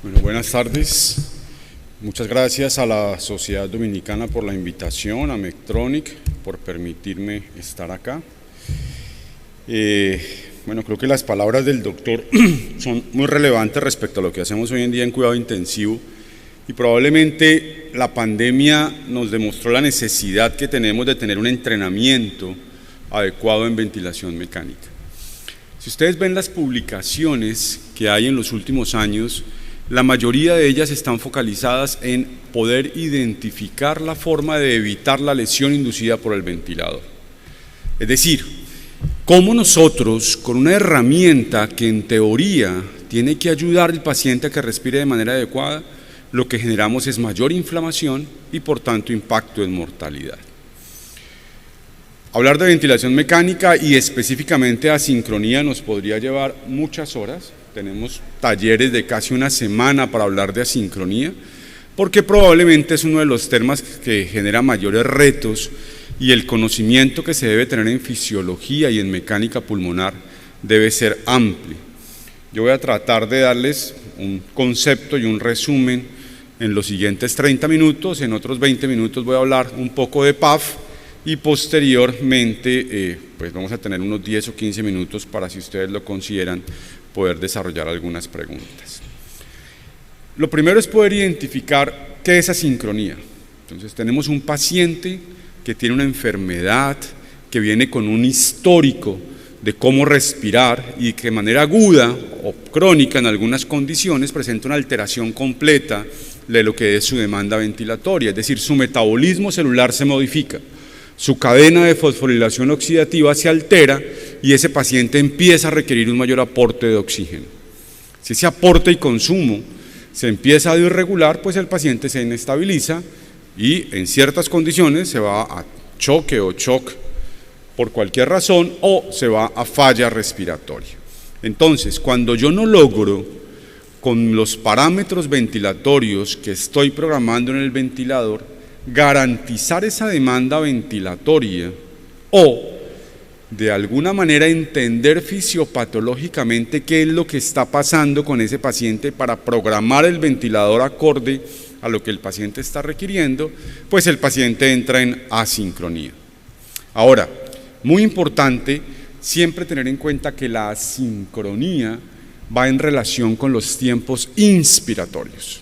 Bueno, buenas tardes. Muchas gracias a la Sociedad Dominicana por la invitación, a Medtronic por permitirme estar acá. Bueno, creo que las palabras del doctor son muy relevantes respecto a lo que hacemos hoy en día en cuidado intensivo y probablemente la pandemia nos demostró la necesidad que tenemos de tener un entrenamiento adecuado en ventilación mecánica. Si ustedes ven las publicaciones que hay en los últimos años, la mayoría de ellas están focalizadas en poder identificar la forma de evitar la lesión inducida por el ventilador. Es decir, cómo nosotros, con una herramienta que en teoría tiene que ayudar al paciente a que respire de manera adecuada, lo que generamos es mayor inflamación y por tanto impacto en mortalidad. Hablar de ventilación mecánica y específicamente asincronía nos podría llevar muchas horas. Tenemos talleres de casi una semana para hablar de asincronía, porque probablemente es uno de los temas que genera mayores retos y el conocimiento que se debe tener en fisiología y en mecánica pulmonar debe ser amplio. Yo voy a tratar de darles un concepto y un resumen en los siguientes 30 minutos, en otros 20 minutos voy a hablar un poco de PAF y posteriormente pues vamos a tener unos 10 o 15 minutos para, si ustedes lo consideran, poder desarrollar algunas preguntas. Lo primero es poder identificar qué es asincronía. Entonces tenemos un paciente que tiene una enfermedad, que viene con un histórico de cómo respirar y que de manera aguda o crónica en algunas condiciones presenta una alteración completa de lo que es su demanda ventilatoria, es decir, su metabolismo celular se modifica, su cadena de fosforilación oxidativa se altera y ese paciente empieza a requerir un mayor aporte de oxígeno. Si ese aporte y consumo se empieza a irregular, pues el paciente se inestabiliza y en ciertas condiciones se va a choque o shock por cualquier razón o se va a falla respiratoria. Entonces, cuando yo no logro con los parámetros ventilatorios que estoy programando en el ventilador garantizar esa demanda ventilatoria o de alguna manera entender fisiopatológicamente qué es lo que está pasando con ese paciente para programar el ventilador acorde a lo que el paciente está requiriendo, pues el paciente entra en asincronía. Ahora, muy importante siempre tener en cuenta que la asincronía va en relación con los tiempos inspiratorios.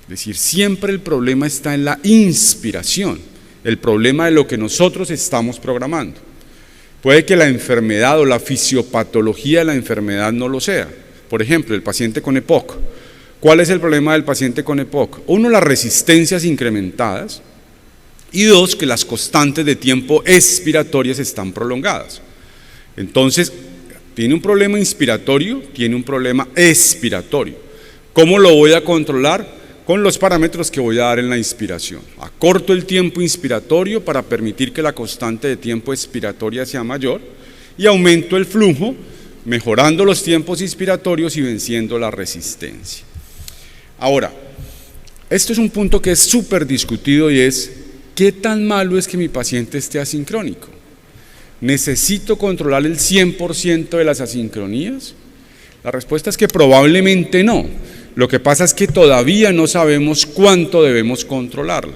Es decir, siempre el problema está en la inspiración, el problema de lo que nosotros estamos programando. Puede que la enfermedad o la fisiopatología de la enfermedad no lo sea. Por ejemplo, el paciente con EPOC. ¿Cuál es el problema del paciente con EPOC? Uno, las resistencias incrementadas y dos, que las constantes de tiempo expiratorias están prolongadas. Entonces, tiene un problema inspiratorio, tiene un problema expiratorio. ¿Cómo lo voy a controlar? Con los parámetros que voy a dar en la inspiración. Acorto el tiempo inspiratorio para permitir que la constante de tiempo expiratoria sea mayor y aumento el flujo, mejorando los tiempos inspiratorios y venciendo la resistencia. Ahora, esto es un punto que es súper discutido y es, ¿qué tan malo es que mi paciente esté asincrónico? ¿Necesito controlar el 100% de las asincronías? La respuesta es que probablemente no. Lo que pasa es que todavía no sabemos cuánto debemos controlarla.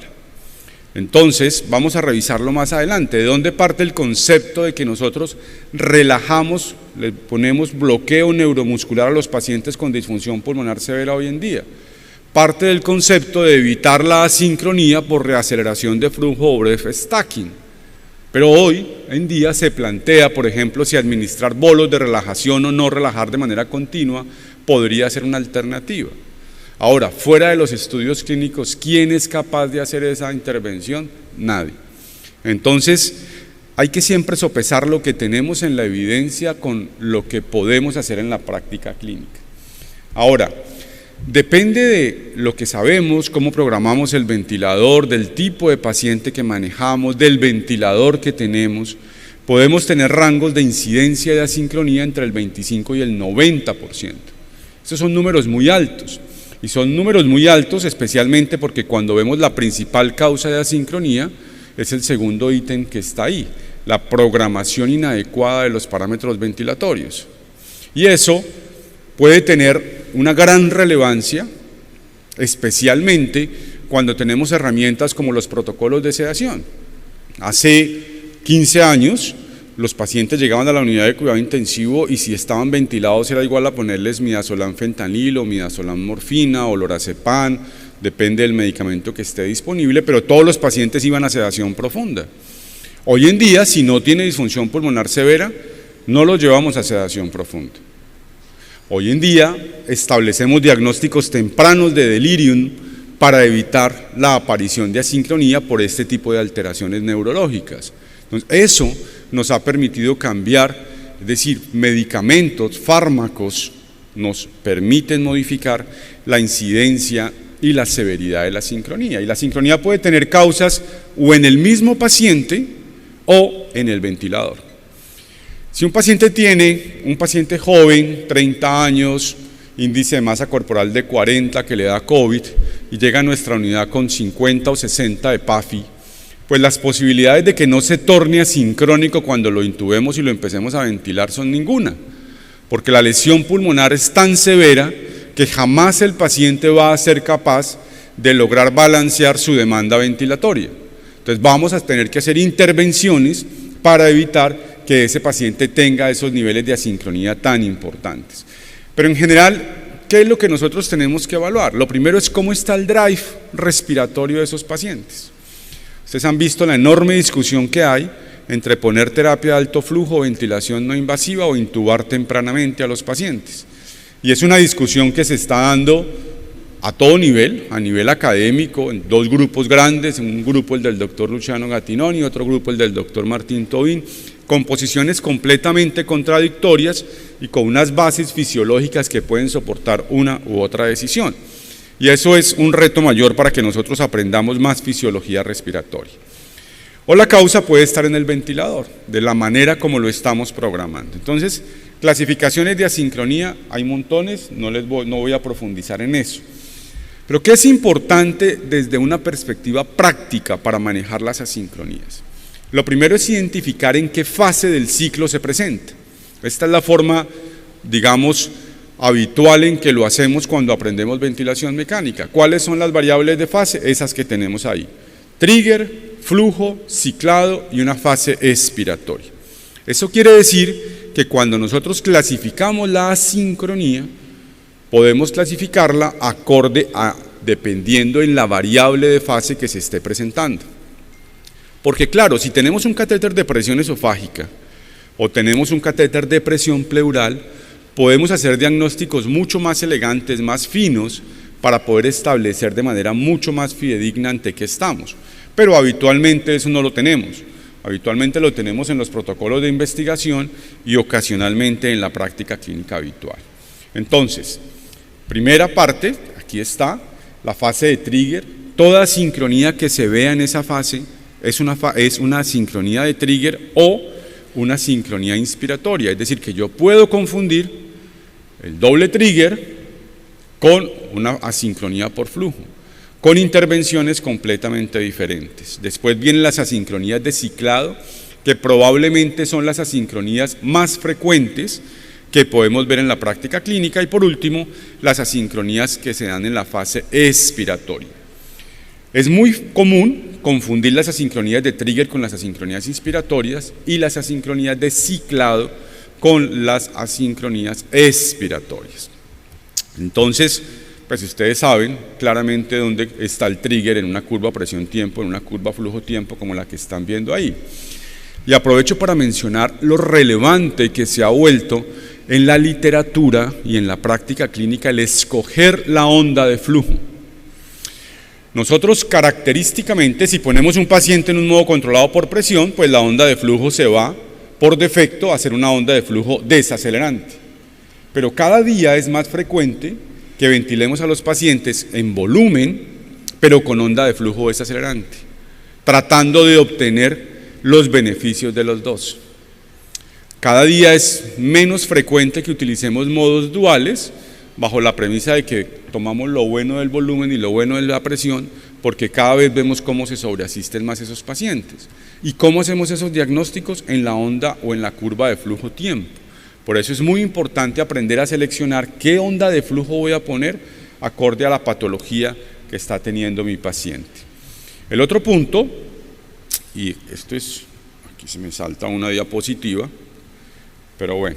Entonces, vamos a revisarlo más adelante. ¿De dónde parte el concepto de que nosotros relajamos, le ponemos bloqueo neuromuscular a los pacientes con disfunción pulmonar severa hoy en día? Parte del concepto de evitar la asincronía por reaceleración de flujo o breath stacking. Pero hoy en día se plantea, por ejemplo, si administrar bolos de relajación o no relajar de manera continua podría ser una alternativa. Ahora, fuera de los estudios clínicos, ¿quién es capaz de hacer esa intervención? Nadie. Entonces, hay que siempre sopesar lo que tenemos en la evidencia con lo que podemos hacer en la práctica clínica. Ahora, depende de lo que sabemos, cómo programamos el ventilador, del tipo de paciente que manejamos, del ventilador que tenemos, podemos tener rangos de incidencia de asincronía entre el 25 y el 90%. Estos son números muy altos, y son números muy altos especialmente porque cuando vemos la principal causa de asincronía es el segundo ítem que está ahí, la programación inadecuada de los parámetros ventilatorios. Y eso puede tener una gran relevancia especialmente cuando tenemos herramientas como los protocolos de sedación. Hace 15 años los pacientes llegaban a la unidad de cuidado intensivo y si estaban ventilados era igual a ponerles midazolam fentanilo, midazolam morfina o lorazepam, depende del medicamento que esté disponible, pero todos los pacientes iban a sedación profunda. Hoy en día, si no tiene disfunción pulmonar severa, no los llevamos a sedación profunda. Hoy en día establecemos diagnósticos tempranos de delirium para evitar la aparición de asincronía por este tipo de alteraciones neurológicas. Entonces, eso nos ha permitido cambiar, es decir, medicamentos, fármacos, nos permiten modificar la incidencia y la severidad de la asincronía. Y la asincronía puede tener causas o en el mismo paciente o en el ventilador. Si un paciente joven, 30 años, índice de masa corporal de 40 que le da COVID y llega a nuestra unidad con 50 o 60 de PAFI, pues las posibilidades de que no se torne asincrónico cuando lo intubemos y lo empecemos a ventilar son ninguna, porque la lesión pulmonar es tan severa que jamás el paciente va a ser capaz de lograr balancear su demanda ventilatoria. Entonces vamos a tener que hacer intervenciones para evitar que ese paciente tenga esos niveles de asincronía tan importantes. Pero en general, ¿qué es lo que nosotros tenemos que evaluar? Lo primero es cómo está el drive respiratorio de esos pacientes. Ustedes han visto la enorme discusión que hay entre poner terapia de alto flujo, ventilación no invasiva o intubar tempranamente a los pacientes. Y es una discusión que se está dando a todo nivel, a nivel académico, en dos grupos grandes, un grupo el del doctor Luciano Gattinoni y otro grupo el del doctor Martín Tobín, con posiciones completamente contradictorias y con unas bases fisiológicas que pueden soportar una u otra decisión. Y eso es un reto mayor para que nosotros aprendamos más fisiología respiratoria. O la causa puede estar en el ventilador, de la manera como lo estamos programando. Entonces, clasificaciones de asincronía hay montones, no voy a profundizar en eso. Pero ¿qué es importante desde una perspectiva práctica para manejar las asincronías? Lo primero es identificar en qué fase del ciclo se presenta. Esta es la forma, digamos, habitual en que lo hacemos cuando aprendemos ventilación mecánica. ¿Cuáles son las variables de fase? Esas que tenemos ahí. Trigger, flujo, ciclado y una fase expiratoria. Eso quiere decir que cuando nosotros clasificamos la asincronía, podemos clasificarla acorde a, dependiendo en la variable de fase que se esté presentando. Porque claro, si tenemos un catéter de presión esofágica o tenemos un catéter de presión pleural, podemos hacer diagnósticos mucho más elegantes, más finos, para poder establecer de manera mucho más fidedigna ante qué estamos. Pero habitualmente eso no lo tenemos. Habitualmente lo tenemos en los protocolos de investigación y ocasionalmente en la práctica clínica habitual. Entonces, primera parte, aquí está, la fase de trigger. Toda sincronía que se vea en esa fase es una sincronía de trigger o una sincronía inspiratoria, es decir, que yo puedo confundir el doble trigger con una asincronía por flujo, con intervenciones completamente diferentes. Después vienen las asincronías de ciclado, que probablemente son las asincronías más frecuentes que podemos ver en la práctica clínica, y por último, las asincronías que se dan en la fase expiratoria. Es muy común confundir las asincronías de trigger con las asincronías inspiratorias y las asincronías de ciclado con las asincronías expiratorias. Entonces, pues ustedes saben claramente dónde está el trigger en una curva presión-tiempo, en una curva flujo-tiempo como la que están viendo ahí. Y aprovecho para mencionar lo relevante que se ha vuelto en la literatura y en la práctica clínica el escoger la onda de flujo. Nosotros característicamente, si ponemos un paciente en un modo controlado por presión, pues la onda de flujo se va por defecto a hacer una onda de flujo desacelerante. Pero cada día es más frecuente que ventilemos a los pacientes en volumen, pero con onda de flujo desacelerante, tratando de obtener los beneficios de los dos. Cada día es menos frecuente que utilicemos modos duales, bajo la premisa de que tomamos lo bueno del volumen y lo bueno de la presión, porque cada vez vemos cómo se sobreasisten más esos pacientes. ¿Y cómo hacemos esos diagnósticos? En la onda o en la curva de flujo-tiempo. Por eso es muy importante aprender a seleccionar qué onda de flujo voy a poner acorde a la patología que está teniendo mi paciente. El otro punto, y esto es, aquí se me salta una diapositiva, pero bueno.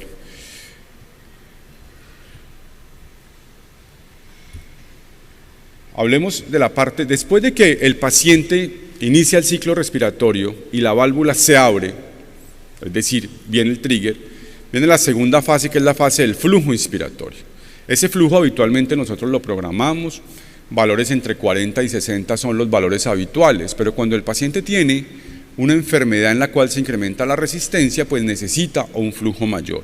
Hablemos de la parte, después de que el paciente inicia el ciclo respiratorio y la válvula se abre, es decir, viene el trigger, viene la segunda fase, que es la fase del flujo inspiratorio. Ese flujo habitualmente nosotros lo programamos, valores entre 40 y 60 son los valores habituales, pero cuando el paciente tiene una enfermedad en la cual se incrementa la resistencia, pues necesita un flujo mayor.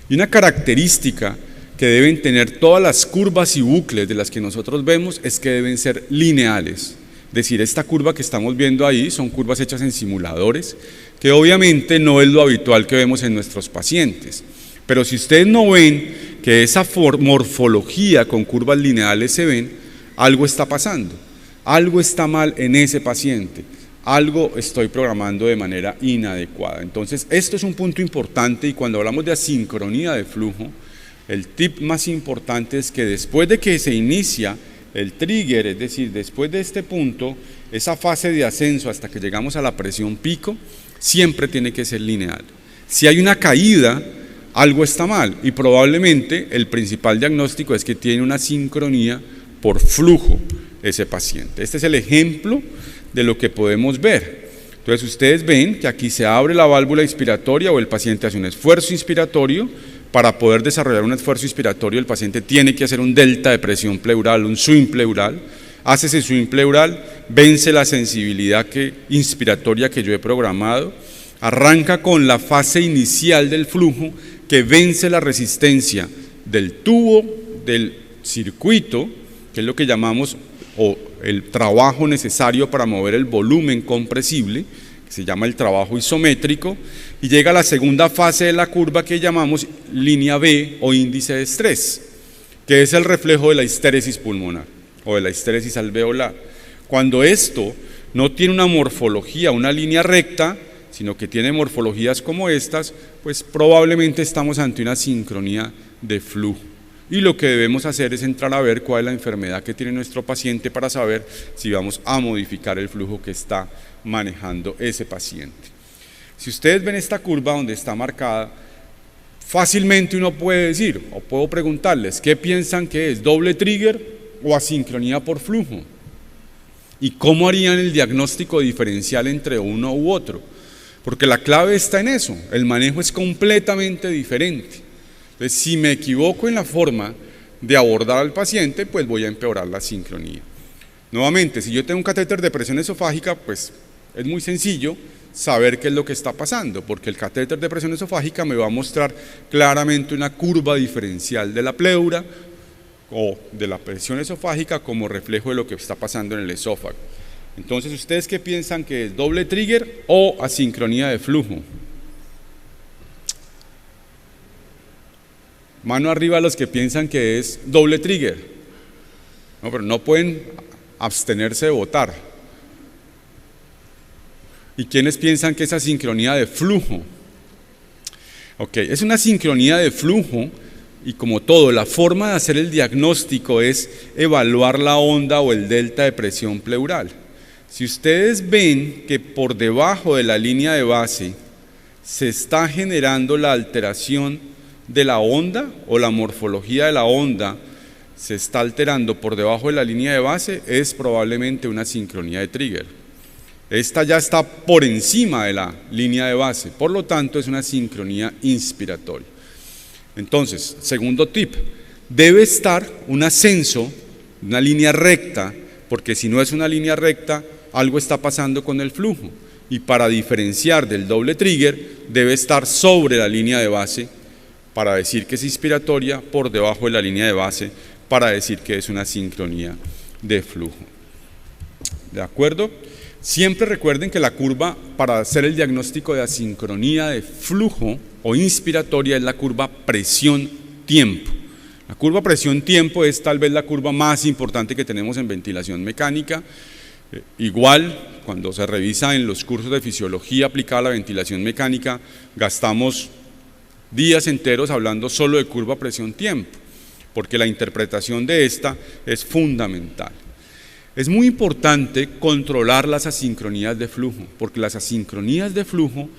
Y una característica que deben tener todas las curvas y bucles de las que nosotros vemos es que deben ser lineales. Es decir, esta curva que estamos viendo ahí son curvas hechas en simuladores, que obviamente no es lo habitual que vemos en nuestros pacientes. Pero si ustedes no ven que esa morfología con curvas lineales se ven, algo está pasando, algo está mal en ese paciente, algo estoy programando de manera inadecuada. Entonces, esto es un punto importante y cuando hablamos de asincronía de flujo, el tip más importante es que después de que se inicia el trigger, es decir, después de este punto, esa fase de ascenso hasta que llegamos a la presión pico, siempre tiene que ser lineal. Si hay una caída, algo está mal y probablemente el principal diagnóstico es que tiene una sincronía por flujo ese paciente. Este es el ejemplo de lo que podemos ver. Entonces ustedes ven que aquí se abre la válvula inspiratoria o el paciente hace un esfuerzo inspiratorio. Para poder desarrollar un esfuerzo inspiratorio, el paciente tiene que hacer un delta de presión pleural, un swing pleural. Hace ese swing pleural, vence la sensibilidad inspiratoria que yo he programado, arranca con la fase inicial del flujo que vence la resistencia del tubo, del circuito, que es lo que llamamos o el trabajo necesario para mover el volumen compresible, que se llama el trabajo isométrico, y llega a la segunda fase de la curva que llamamos línea B o índice de estrés, que es el reflejo de la histéresis pulmonar o de la histéresis alveolar. Cuando esto no tiene una morfología, una línea recta, sino que tiene morfologías como estas, pues probablemente estamos ante una sincronía de flujo. Y lo que debemos hacer es entrar a ver cuál es la enfermedad que tiene nuestro paciente para saber si vamos a modificar el flujo que está manejando ese paciente. Si ustedes ven esta curva donde está marcada, fácilmente uno puede decir, o puedo preguntarles, ¿qué piensan que es? ¿Doble trigger o asincronía por flujo? ¿Y cómo harían el diagnóstico diferencial entre uno u otro? Porque la clave está en eso, el manejo es completamente diferente. Entonces, si me equivoco en la forma de abordar al paciente, pues voy a empeorar la sincronía. Nuevamente, si yo tengo un catéter de presión esofágica, pues es muy sencillo saber qué es lo que está pasando, porque el catéter de presión esofágica me va a mostrar claramente una curva diferencial de la pleura o de la presión esofágica como reflejo de lo que está pasando en el esófago. Entonces, ¿ustedes qué piensan que es? ¿Doble trigger o asincronía de flujo? Mano arriba los que piensan que es doble trigger. No, pero no pueden abstenerse de votar. ¿Y quiénes piensan que es asincronía de flujo? Ok, es una sincronía de flujo y como todo, la forma de hacer el diagnóstico es evaluar la onda o el delta de presión pleural. Si ustedes ven que por debajo de la línea de base se está generando la alteración de la onda o la morfología de la onda se está alterando por debajo de la línea de base, es probablemente una sincronía de trigger. Esta ya está por encima de la línea de base, por lo tanto es una sincronía inspiratoria. Entonces, segundo tip, debe estar un ascenso, una línea recta, porque si no es una línea recta, algo está pasando con el flujo. Y para diferenciar del doble trigger, debe estar sobre la línea de base, para decir que es inspiratoria, por debajo de la línea de base, para decir que es una sincronía de flujo. ¿De acuerdo? Siempre recuerden que la curva para hacer el diagnóstico de asincronía de flujo o inspiratoria es la curva presión-tiempo. La curva presión-tiempo es tal vez la curva más importante que tenemos en ventilación mecánica. Igual, cuando se revisa en los cursos de fisiología aplicada a la ventilación mecánica, gastamos días enteros hablando solo de curva presión-tiempo. porque la interpretación de esta es fundamental. Es muy importante controlar las asincronías de flujo, porque las asincronías de flujo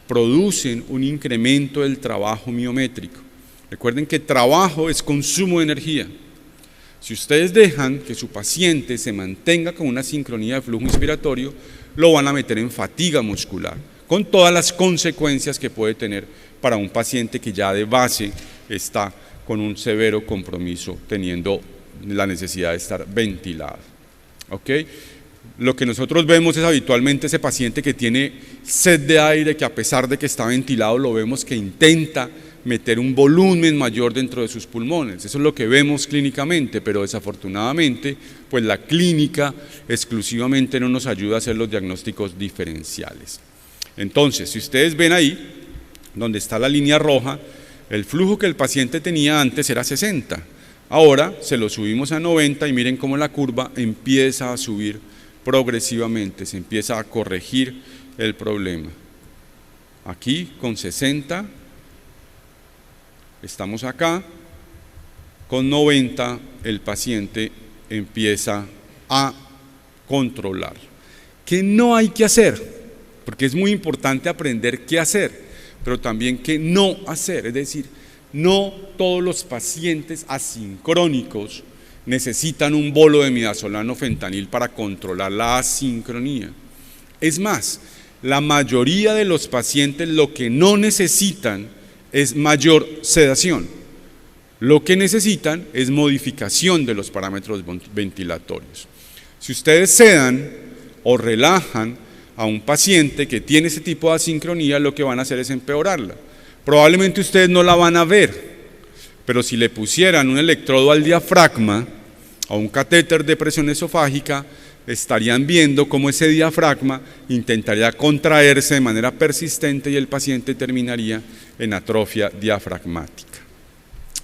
producen un incremento del trabajo miométrico. Recuerden que trabajo es consumo de energía. Si ustedes dejan que su paciente se mantenga con una sincronía de flujo inspiratorio, lo van a meter en fatiga muscular, con todas las consecuencias que puede tener para un paciente que ya de base está con un severo compromiso, teniendo la necesidad de estar ventilado. ¿Ok? Lo que nosotros vemos es habitualmente ese paciente que tiene sed de aire, que a pesar de que está ventilado, lo vemos que intenta meter un volumen mayor dentro de sus pulmones. Eso es lo que vemos clínicamente, pero desafortunadamente, pues la clínica exclusivamente no nos ayuda a hacer los diagnósticos diferenciales. Entonces, si ustedes ven ahí, donde está la línea roja, el flujo que el paciente tenía antes era 60. Ahora se lo subimos a 90 y miren cómo la curva empieza a subir progresivamente, se empieza a corregir el problema. Aquí con 60, estamos acá, con 90 el paciente empieza a controlar. ¿Qué no hay que hacer? Porque es muy importante aprender qué hacer, pero también qué no hacer, es decir, no todos los pacientes asincrónicos necesitan un bolo de midazolam o fentanil para controlar la asincronía. Es más, la mayoría de los pacientes lo que no necesitan es mayor sedación. Lo que necesitan es modificación de los parámetros ventilatorios. Si ustedes sedan o relajan a un paciente que tiene ese tipo de asincronía, lo que van a hacer es empeorarla. Probablemente ustedes no la van a ver, pero si le pusieran un electrodo al diafragma o un catéter de presión esofágica, estarían viendo cómo ese diafragma intentaría contraerse de manera persistente y el paciente terminaría en atrofia diafragmática.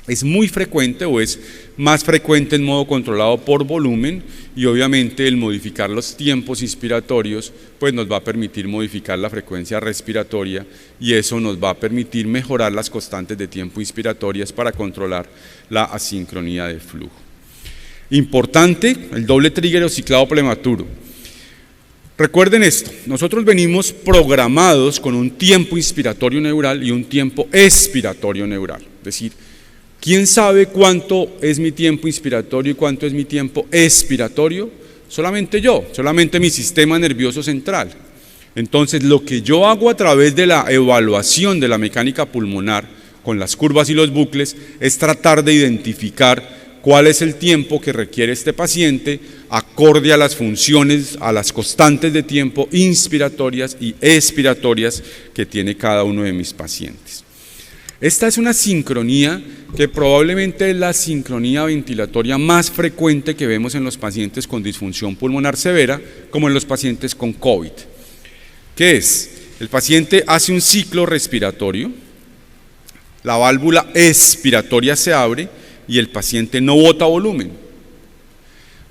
Es muy frecuente o es más frecuente en modo controlado por volumen y obviamente el modificar los tiempos inspiratorios pues nos va a permitir modificar la frecuencia respiratoria y eso nos va a permitir mejorar las constantes de tiempo inspiratorias para controlar la asincronía de flujo. Importante, el doble trigger o ciclado prematuro. Recuerden esto, nosotros venimos programados con un tiempo inspiratorio neural y un tiempo expiratorio neural, es decir, ¿quién sabe cuánto es mi tiempo inspiratorio y cuánto es mi tiempo expiratorio? Solamente yo, solamente mi sistema nervioso central. Entonces, lo que yo hago a través de la evaluación de la mecánica pulmonar con las curvas y los bucles es tratar de identificar cuál es el tiempo que requiere este paciente acorde a las funciones, a las constantes de tiempo inspiratorias y expiratorias que tiene cada uno de mis pacientes. Esta es una sincronía que probablemente es la sincronía ventilatoria más frecuente que vemos en los pacientes con disfunción pulmonar severa, como en los pacientes con COVID. ¿Qué es? El paciente hace un ciclo respiratorio, la válvula expiratoria se abre y el paciente no bota volumen.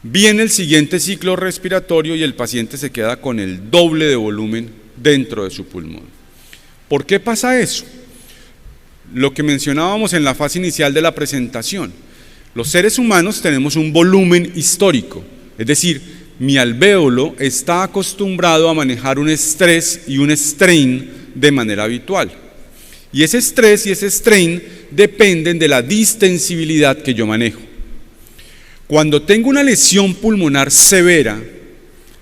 Viene el siguiente ciclo respiratorio y el paciente se queda con el doble de volumen dentro de su pulmón. ¿Por qué pasa eso? Lo que mencionábamos en la fase inicial de la presentación. Los seres humanos tenemos un volumen histórico, es decir, mi alvéolo está acostumbrado a manejar un estrés y un strain de manera habitual. Y ese estrés y ese strain dependen de la distensibilidad que yo manejo. Cuando tengo una lesión pulmonar severa,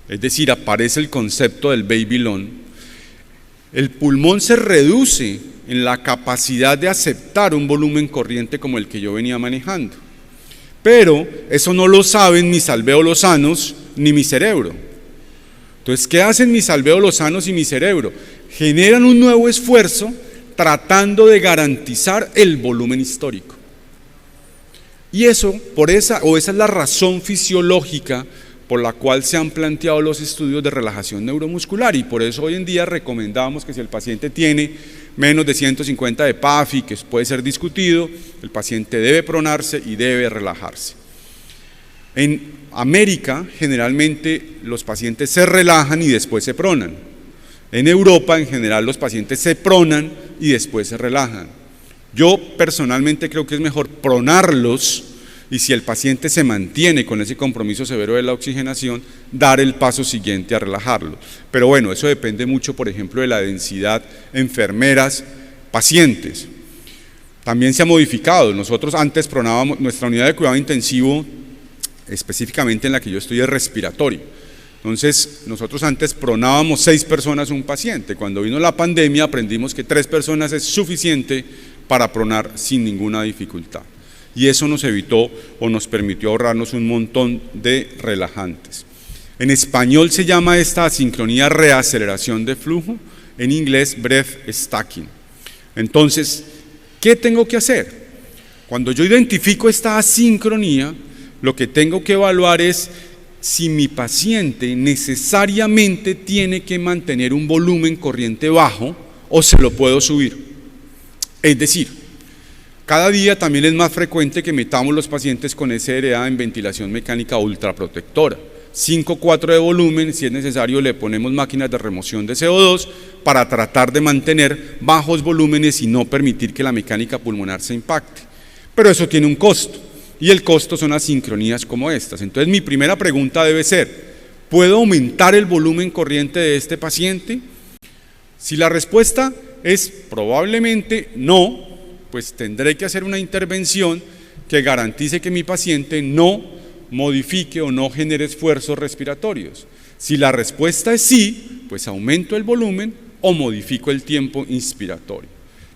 es decir, aparece el concepto del baby lung, el pulmón se reduce en la capacidad de aceptar un volumen corriente como el que yo venía manejando. Pero eso no lo saben mis alvéolos sanos ni mi cerebro. Entonces, ¿qué hacen mis alvéolos sanos y mi cerebro? Generan un nuevo esfuerzo tratando de garantizar el volumen histórico. Y eso, esa es la razón fisiológica por la cual se han planteado los estudios de relajación neuromuscular y por eso hoy en día recomendamos que si el paciente tiene menos de 150 de PAFI, que puede ser discutido, el paciente debe pronarse y debe relajarse. En América, generalmente los pacientes se relajan y después se pronan. En Europa, en general, los pacientes se pronan y después se relajan. Yo personalmente creo que es mejor pronarlos y si el paciente se mantiene con ese compromiso severo de la oxigenación, dar el paso siguiente a relajarlo. Pero bueno, eso depende mucho, por ejemplo, de la densidad enfermeras, pacientes. También se ha modificado. Nosotros antes pronábamos, nuestra unidad de cuidado intensivo, específicamente en la que yo estoy, es respiratorio. Entonces, nosotros antes pronábamos 6 personas un paciente. Cuando vino la pandemia aprendimos que 3 personas es suficiente para pronar sin ninguna dificultad. Y eso nos evitó o nos permitió ahorrarnos un montón de relajantes. En español se llama esta asincronía reaceleración de flujo, en inglés breath stacking. Entonces, ¿qué tengo que hacer? Cuando yo identifico esta asincronía, lo que tengo que evaluar es si mi paciente necesariamente tiene que mantener un volumen corriente bajo o se lo puedo subir. Es decir, cada día también es más frecuente que metamos los pacientes con SRA en ventilación mecánica ultraprotectora. 5-4 de volumen, si es necesario le ponemos máquinas de remoción de CO2 para tratar de mantener bajos volúmenes y no permitir que la mecánica pulmonar se impacte. Pero eso tiene un costo, y el costo son asincronías como estas. Entonces mi primera pregunta debe ser, ¿puedo aumentar el volumen corriente de este paciente? Si la respuesta es probablemente no, pues tendré que hacer una intervención que garantice que mi paciente no modifique o no genere esfuerzos respiratorios. Si la respuesta es sí, pues aumento el volumen o modifico el tiempo inspiratorio.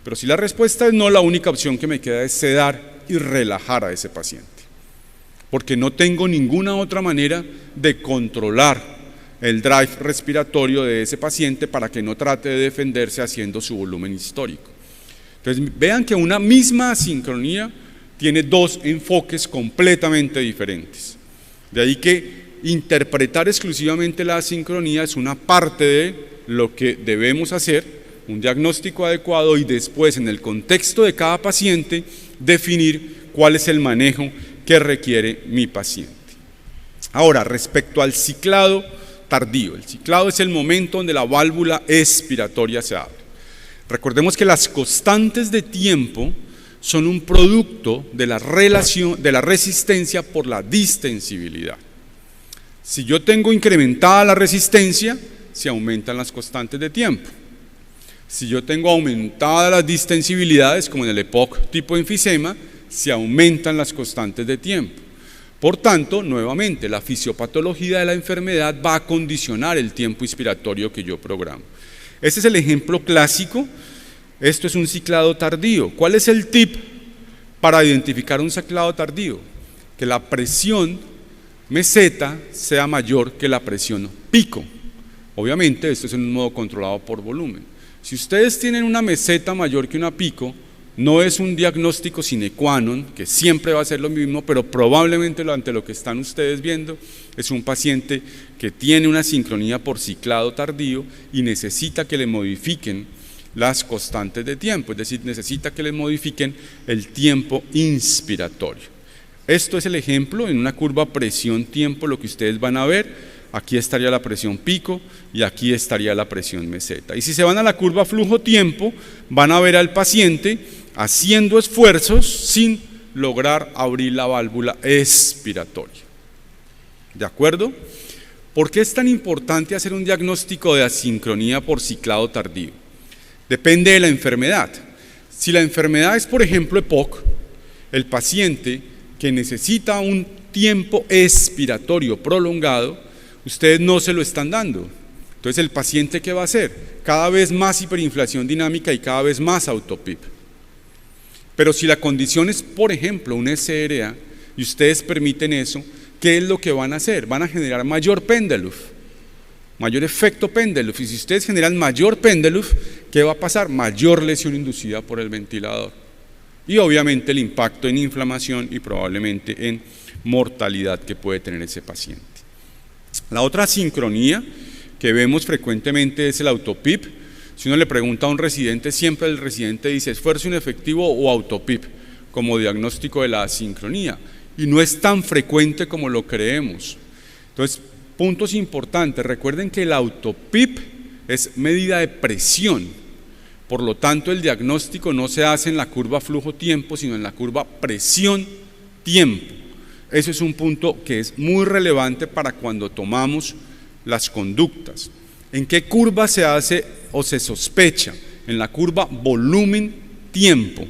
Pero si la respuesta es no, la única opción que me queda es sedar y relajar a ese paciente, porque no tengo ninguna otra manera de controlar el drive respiratorio de ese paciente para que no trate de defenderse haciendo su volumen histórico. Entonces vean que una misma asincronía tiene 2 enfoques completamente diferentes. De ahí que interpretar exclusivamente la asincronía es una parte de lo que debemos hacer, un diagnóstico adecuado y después en el contexto de cada paciente definir cuál es el manejo que requiere mi paciente. Ahora, respecto al ciclado tardío, el ciclado es el momento donde la válvula expiratoria se abre. Recordemos que las constantes de tiempo son un producto de la relación, de la resistencia por la distensibilidad. Si yo tengo incrementada la resistencia, se aumentan las constantes de tiempo. Si yo tengo aumentadas las distensibilidades, como en el EPOC tipo enfisema, se aumentan las constantes de tiempo. Por tanto, nuevamente, la fisiopatología de la enfermedad va a condicionar el tiempo inspiratorio que yo programo. Este es el ejemplo clásico. Esto es un ciclado tardío. ¿Cuál es el tip para identificar un ciclado tardío? Que la presión meseta sea mayor que la presión pico. Obviamente, esto es en un modo controlado por volumen. Si ustedes tienen una meseta mayor que una pico, no es un diagnóstico sine qua non, que siempre va a ser lo mismo, pero probablemente ante lo que están ustedes viendo es un paciente que tiene una sincronía por ciclado tardío y necesita que le modifiquen las constantes de tiempo, es decir, necesita que le modifiquen el tiempo inspiratorio. Esto es el ejemplo en una curva presión-tiempo, lo que ustedes van a ver. Aquí estaría la presión pico y aquí estaría la presión meseta. Y si se van a la curva flujo-tiempo, van a ver al paciente haciendo esfuerzos sin lograr abrir la válvula expiratoria. ¿De acuerdo? ¿Por qué es tan importante hacer un diagnóstico de asincronía por ciclado tardío? Depende de la enfermedad. Si la enfermedad es, por ejemplo, EPOC, el paciente que necesita un tiempo expiratorio prolongado, ustedes no se lo están dando. Entonces, ¿el paciente qué va a hacer? Cada vez más hiperinflación dinámica y cada vez más autopip. Pero si la condición es, por ejemplo, un SRA y ustedes permiten eso, ¿qué es lo que van a hacer? Van a generar mayor Pendeluf, mayor efecto Pendeluf. Y si ustedes generan mayor Pendeluf, ¿qué va a pasar? Mayor lesión inducida por el ventilador. Y obviamente el impacto en inflamación y probablemente en mortalidad que puede tener ese paciente. La otra asincronía que vemos frecuentemente es el autopip. Si uno le pregunta a un residente, siempre el residente dice esfuerzo inefectivo o autopip como diagnóstico de la asincronía, y no es tan frecuente como lo creemos. Entonces, puntos importantes, recuerden que el autopip es medida de presión, Por lo tanto, el diagnóstico no se hace en la curva flujo-tiempo, sino en la curva presión-tiempo. Eso es un punto que es muy relevante para cuando tomamos las conductas. ¿En qué curva se hace o se sospecha? En la curva volumen-tiempo.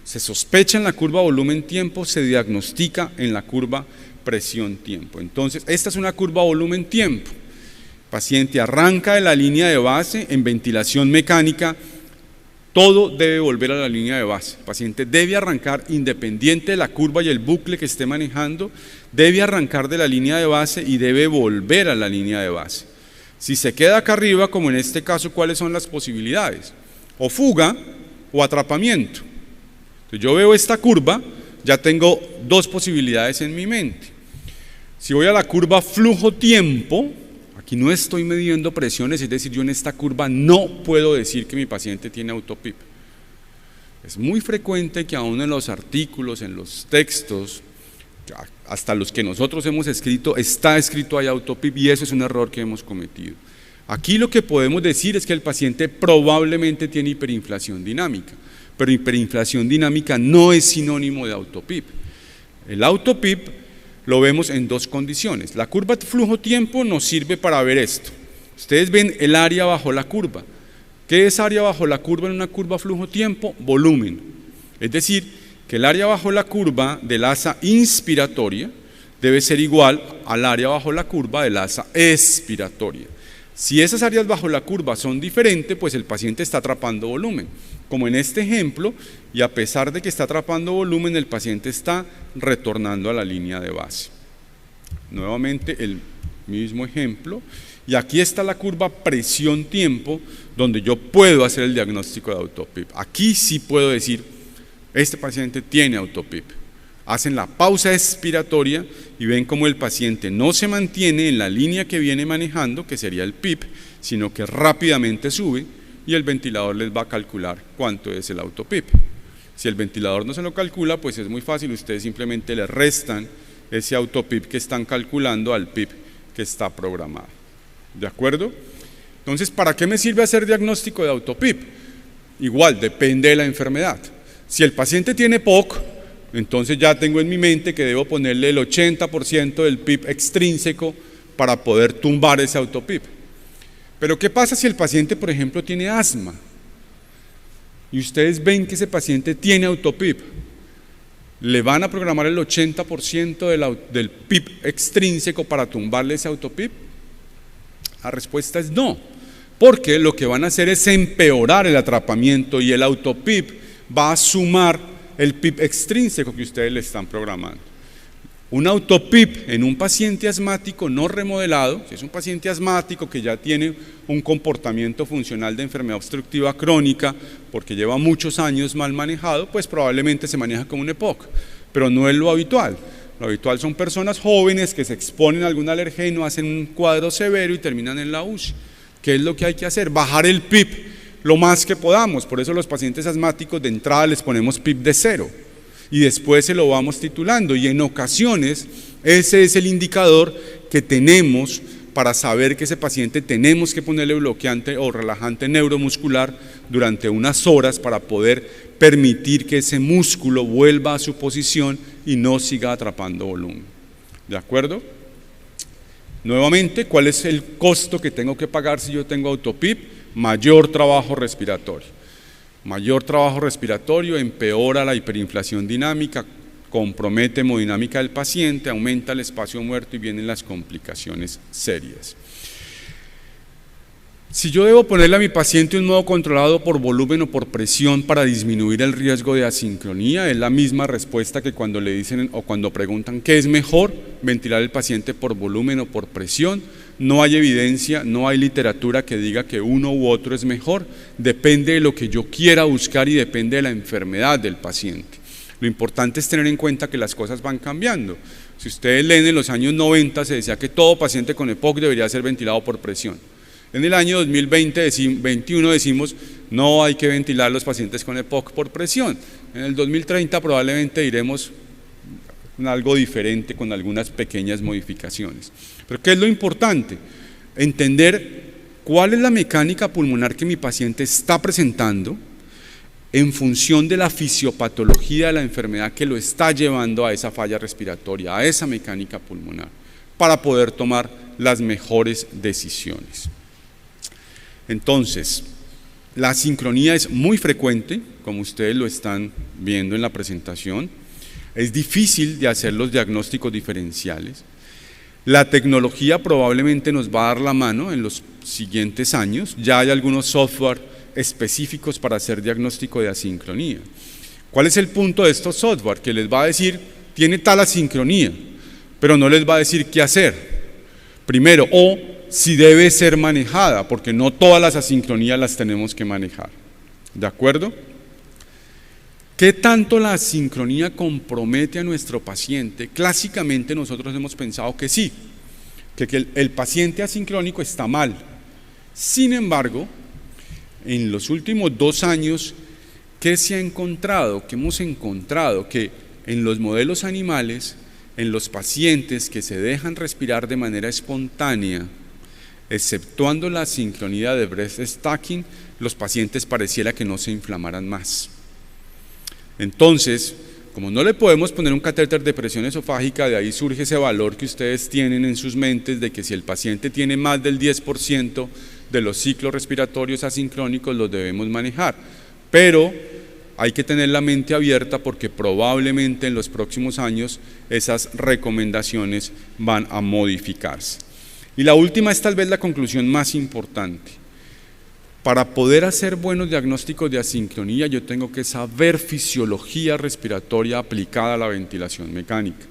Se sospecha en la curva volumen-tiempo, se diagnostica en la curva presión-tiempo. Entonces, esta es una curva volumen-tiempo. El paciente arranca de la línea de base en ventilación mecánica, todo debe volver a la línea de base. El paciente debe arrancar independiente de la curva y el bucle que esté manejando, debe arrancar de la línea de base y debe volver a la línea de base. Si se queda acá arriba, como en este caso, ¿cuáles son las posibilidades? O fuga o atrapamiento. Entonces, yo veo esta curva, ya tengo dos posibilidades en mi mente. Si voy a la curva flujo-tiempo, aquí no estoy midiendo presiones, es decir, yo en esta curva no puedo decir que mi paciente tiene autopip. Es muy frecuente que aún en los artículos, en los textos, hasta los que nosotros hemos escrito, está escrito ahí autopip y eso es un error que hemos cometido. Aquí lo que podemos decir es que el paciente probablemente tiene hiperinflación dinámica, pero hiperinflación dinámica no es sinónimo de autopip. El autopip lo vemos en dos condiciones. La curva flujo-tiempo nos sirve para ver esto. Ustedes ven el área bajo la curva. ¿Qué es área bajo la curva en una curva flujo-tiempo? Volumen. Es decir, que el área bajo la curva del asa inspiratoria debe ser igual al área bajo la curva del asa expiratoria. Si esas áreas bajo la curva son diferentes, pues el paciente está atrapando volumen. Como en este ejemplo, y a pesar de que está atrapando volumen, el paciente está retornando a la línea de base. Nuevamente el mismo ejemplo, y aquí está la curva presión-tiempo, donde yo puedo hacer el diagnóstico de autopip. Aquí sí puedo decir, este paciente tiene autopip. Hacen la pausa expiratoria y ven cómo el paciente no se mantiene en la línea que viene manejando, que sería el PIP, sino que rápidamente sube y el ventilador les va a calcular cuánto es el autopip. Si el ventilador no se lo calcula, pues es muy fácil, ustedes simplemente le restan ese autopip que están calculando al PIP que está programado. ¿De acuerdo? Entonces, ¿para qué me sirve hacer diagnóstico de autopip? Igual, depende de la enfermedad. Si el paciente tiene POC, entonces ya tengo en mi mente que debo ponerle el 80% del PIP extrínseco para poder tumbar ese autopip. Pero ¿qué pasa si el paciente, por ejemplo, tiene asma? Y ustedes ven que ese paciente tiene autopip. ¿Le van a programar el 80% del PIP extrínseco para tumbarle ese autopip? La respuesta es no, porque lo que van a hacer es empeorar el atrapamiento y el autopip va a sumar el PIP extrínseco que ustedes le están programando. Un autopip en un paciente asmático no remodelado, si es un paciente asmático que ya tiene un comportamiento funcional de enfermedad obstructiva crónica porque lleva muchos años mal manejado, pues probablemente se maneja como un EPOC, pero no es lo habitual. Lo habitual son personas jóvenes que se exponen a algún alergeno, hacen un cuadro severo y terminan en la UCI. ¿Qué es lo que hay que hacer? Bajar el PIP lo más que podamos. Por eso los pacientes asmáticos de entrada les ponemos PIP de 0 y después se lo vamos titulando, y en ocasiones ese es el indicador que tenemos para saber que ese paciente tenemos que ponerle bloqueante o relajante neuromuscular durante unas horas para poder permitir que ese músculo vuelva a su posición y no siga atrapando volumen. ¿De acuerdo? Nuevamente, ¿cuál es el costo que tengo que pagar si yo tengo autopip? Mayor trabajo respiratorio. Mayor trabajo respiratorio empeora la hiperinflación dinámica, compromete hemodinámica del paciente, aumenta el espacio muerto y vienen las complicaciones serias. Si yo debo ponerle a mi paciente un modo controlado por volumen o por presión para disminuir el riesgo de asincronía, es la misma respuesta que cuando le dicen o cuando preguntan ¿qué es mejor? Ventilar el paciente por volumen o por presión. No hay evidencia, no hay literatura que diga que uno u otro es mejor, depende de lo que yo quiera buscar y depende de la enfermedad del paciente. Lo importante es tener en cuenta que las cosas van cambiando. Si ustedes leen en los años 90 se decía que todo paciente con EPOC debería ser ventilado por presión. En el año 2021 decimos no hay que ventilar los pacientes con EPOC por presión. En el 2030 probablemente iremos algo diferente con algunas pequeñas modificaciones. Pero ¿qué es lo importante? Entender cuál es la mecánica pulmonar que mi paciente está presentando en función de la fisiopatología de la enfermedad que lo está llevando a esa falla respiratoria, a esa mecánica pulmonar, para poder tomar las mejores decisiones. Entonces, la asincronía es muy frecuente, como ustedes lo están viendo en la presentación. Es difícil de hacer los diagnósticos diferenciales. La tecnología probablemente nos va a dar la mano en los siguientes años. Ya hay algunos software específicos para hacer diagnóstico de asincronía. ¿Cuál es el punto de estos software? Que les va a decir, tiene tal asincronía, pero no les va a decir qué hacer. Primero, o si debe ser manejada, porque no todas las asincronías las tenemos que manejar. ¿De acuerdo? ¿Qué tanto la asincronía compromete a nuestro paciente? Clásicamente nosotros hemos pensado que sí, que el paciente asincrónico está mal. Sin embargo, en los últimos 2 años, ¿qué se ha encontrado? ¿Qué hemos encontrado? Que en los modelos animales, en los pacientes que se dejan respirar de manera espontánea, exceptuando la asincronía de breath stacking, los pacientes pareciera que no se inflamaran más. Entonces, como no le podemos poner un catéter de presión esofágica, de ahí surge ese valor que ustedes tienen en sus mentes de que si el paciente tiene más del 10% de los ciclos respiratorios asincrónicos, los debemos manejar. Pero hay que tener la mente abierta porque probablemente en los próximos años esas recomendaciones van a modificarse. Y la última es tal vez la conclusión más importante. Para poder hacer buenos diagnósticos de asincronía, yo tengo que saber fisiología respiratoria aplicada a la ventilación mecánica.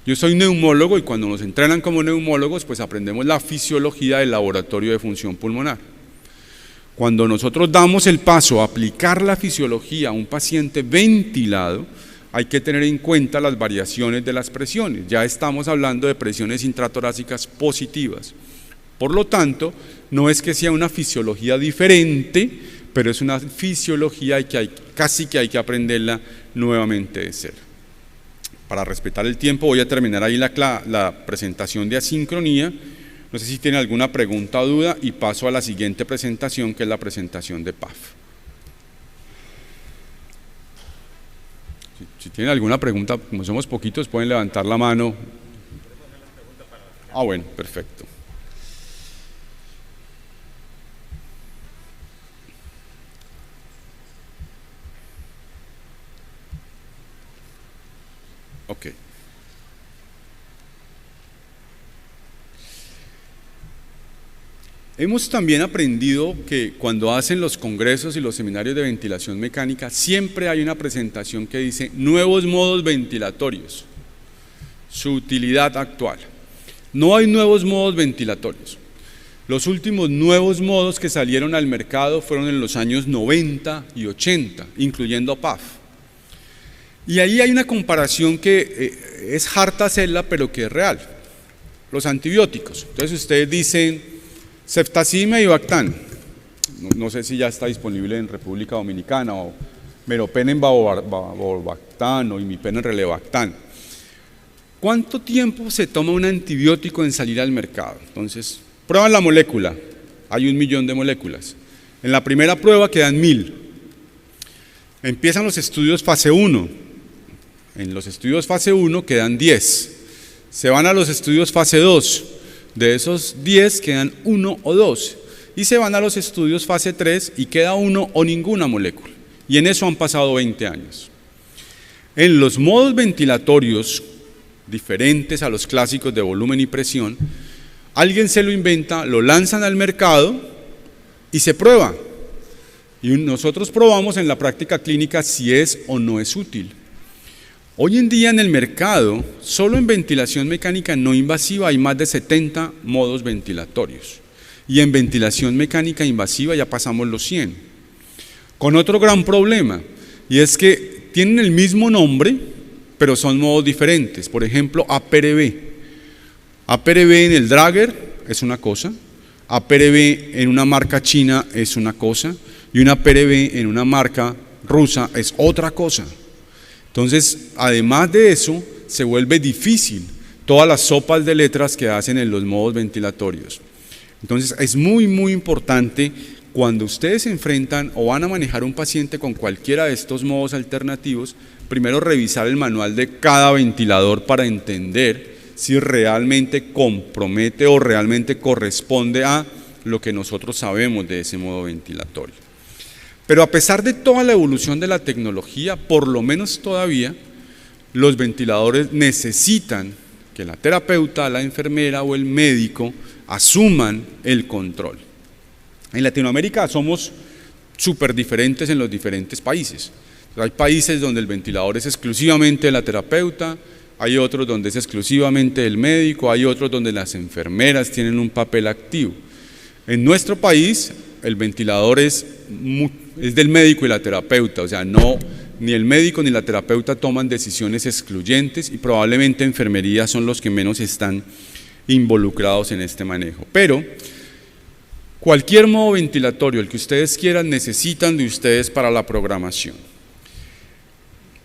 Yo soy neumólogo y cuando nos entrenan como neumólogos, pues aprendemos la fisiología del laboratorio de función pulmonar. Cuando nosotros damos el paso a aplicar la fisiología a un paciente ventilado, hay que tener en cuenta las variaciones de las presiones. Ya estamos hablando de presiones intratorácicas positivas. Por lo tanto, no es que sea una fisiología diferente, pero es una fisiología que casi que hay que aprenderla nuevamente de cero. Para respetar el tiempo voy a terminar ahí la presentación de asincronía. No sé si tienen alguna pregunta o duda y paso a la siguiente presentación, que es la presentación de PAF. Si tienen alguna pregunta, como somos poquitos, pueden levantar la mano. Ah, bueno, perfecto. Ok. Hemos también aprendido que cuando hacen los congresos y los seminarios de ventilación mecánica, siempre hay una presentación que dice nuevos modos ventilatorios, su utilidad actual. No hay nuevos modos ventilatorios. Los últimos nuevos modos que salieron al mercado fueron en los años 90 y 80, incluyendo PAF. Y ahí hay una comparación que es harta hacerla, pero que es real. Los antibióticos. Entonces ustedes dicen ceftazime y Bactán. No sé si ya está disponible en República Dominicana, o meropen en Bactán o imipen en Relebactán. ¿Cuánto tiempo se toma un antibiótico en salir al mercado? Entonces, prueban la molécula. Hay 1 millón de moléculas. En la primera prueba quedan 1000. Empiezan los estudios fase 1. En los estudios fase 1 quedan 10. Se van a los estudios fase 2. De esos 10 quedan 1 o 2. Y se van a los estudios fase 3 y queda 1 o ninguna molécula. Y en eso han pasado 20 años. En los modos ventilatorios diferentes a los clásicos de volumen y presión, alguien se lo inventa, lo lanzan al mercado y se prueba. Y nosotros probamos en la práctica clínica si es o no es útil. Hoy en día en el mercado, solo en ventilación mecánica no invasiva hay más de 70 modos ventilatorios. Y en ventilación mecánica invasiva ya pasamos los 100. Con otro gran problema, y es que tienen el mismo nombre, pero son modos diferentes. Por ejemplo, APRV. APRV en el Drager es una cosa, APRV en una marca china es una cosa, y una APRV en una marca rusa es otra cosa. Entonces, además de eso, se vuelve difícil todas las sopas de letras que hacen en los modos ventilatorios. Entonces es muy, muy importante cuando ustedes se enfrentan o van a manejar un paciente con cualquiera de estos modos alternativos, primero revisar el manual de cada ventilador para entender si realmente compromete o realmente corresponde a lo que nosotros sabemos de ese modo ventilatorio. Pero a pesar de toda la evolución de la tecnología, por lo menos todavía, los ventiladores necesitan que la terapeuta, la enfermera o el médico asuman el control. En Latinoamérica somos súper diferentes en los diferentes países. Hay países donde el ventilador es exclusivamente de la terapeuta, hay otros donde es exclusivamente del médico, hay otros donde las enfermeras tienen un papel activo. En nuestro país el ventilador es del médico y la terapeuta, o sea, ni el médico ni la terapeuta toman decisiones excluyentes y probablemente enfermería son los que menos están involucrados en este manejo. Pero cualquier modo ventilatorio, el que ustedes quieran, necesitan de ustedes para la programación.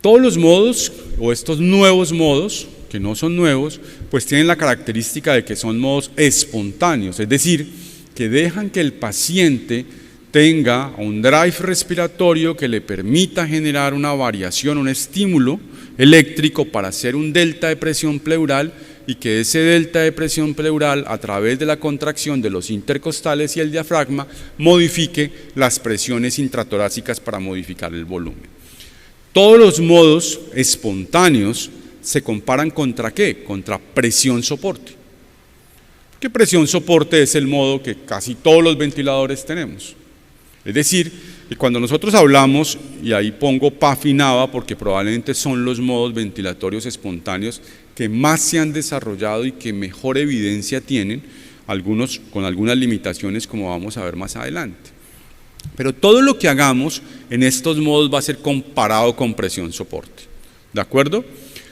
Todos los modos, o estos nuevos modos, que no son nuevos, pues tienen la característica de que son modos espontáneos, es decir, que dejan que el paciente tenga un drive respiratorio que le permita generar una variación, un estímulo eléctrico para hacer un delta de presión pleural y que ese delta de presión pleural a través de la contracción de los intercostales y el diafragma modifique las presiones intratorácicas para modificar el volumen. Todos los modos espontáneos se comparan ¿contra qué? Contra presión soporte. ¿Qué presión soporte es el modo que casi todos los ventiladores tenemos? Es decir, que cuando nosotros hablamos, y ahí pongo PAF y NAVA porque probablemente son los modos ventilatorios espontáneos que más se han desarrollado y que mejor evidencia tienen, algunos con algunas limitaciones como vamos a ver más adelante. Pero todo lo que hagamos en estos modos va a ser comparado con presión soporte, ¿de acuerdo?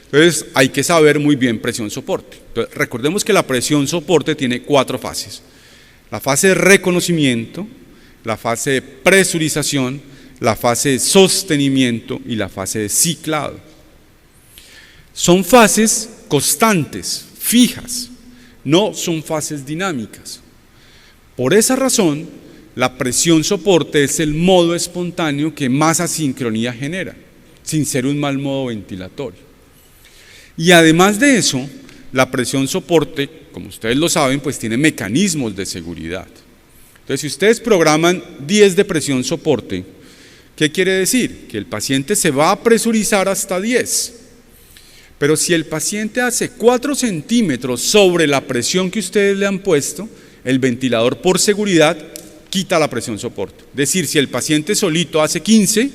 Entonces hay que saber muy bien presión soporte. Entonces, recordemos que la presión soporte tiene 4 fases: la fase de reconocimiento, la fase de presurización, la fase de sostenimiento y la fase de ciclado. Son fases constantes, fijas, no son fases dinámicas. Por esa razón, la presión soporte es el modo espontáneo que más asincronía genera, sin ser un mal modo ventilatorio. Y además de eso, la presión soporte, como ustedes lo saben, pues tiene mecanismos de seguridad. Entonces, si ustedes programan 10 de presión soporte, ¿qué quiere decir? Que el paciente se va a presurizar hasta 10. Pero si el paciente hace 4 centímetros sobre la presión que ustedes le han puesto, el ventilador por seguridad quita la presión soporte. Es decir, si el paciente solito hace 15,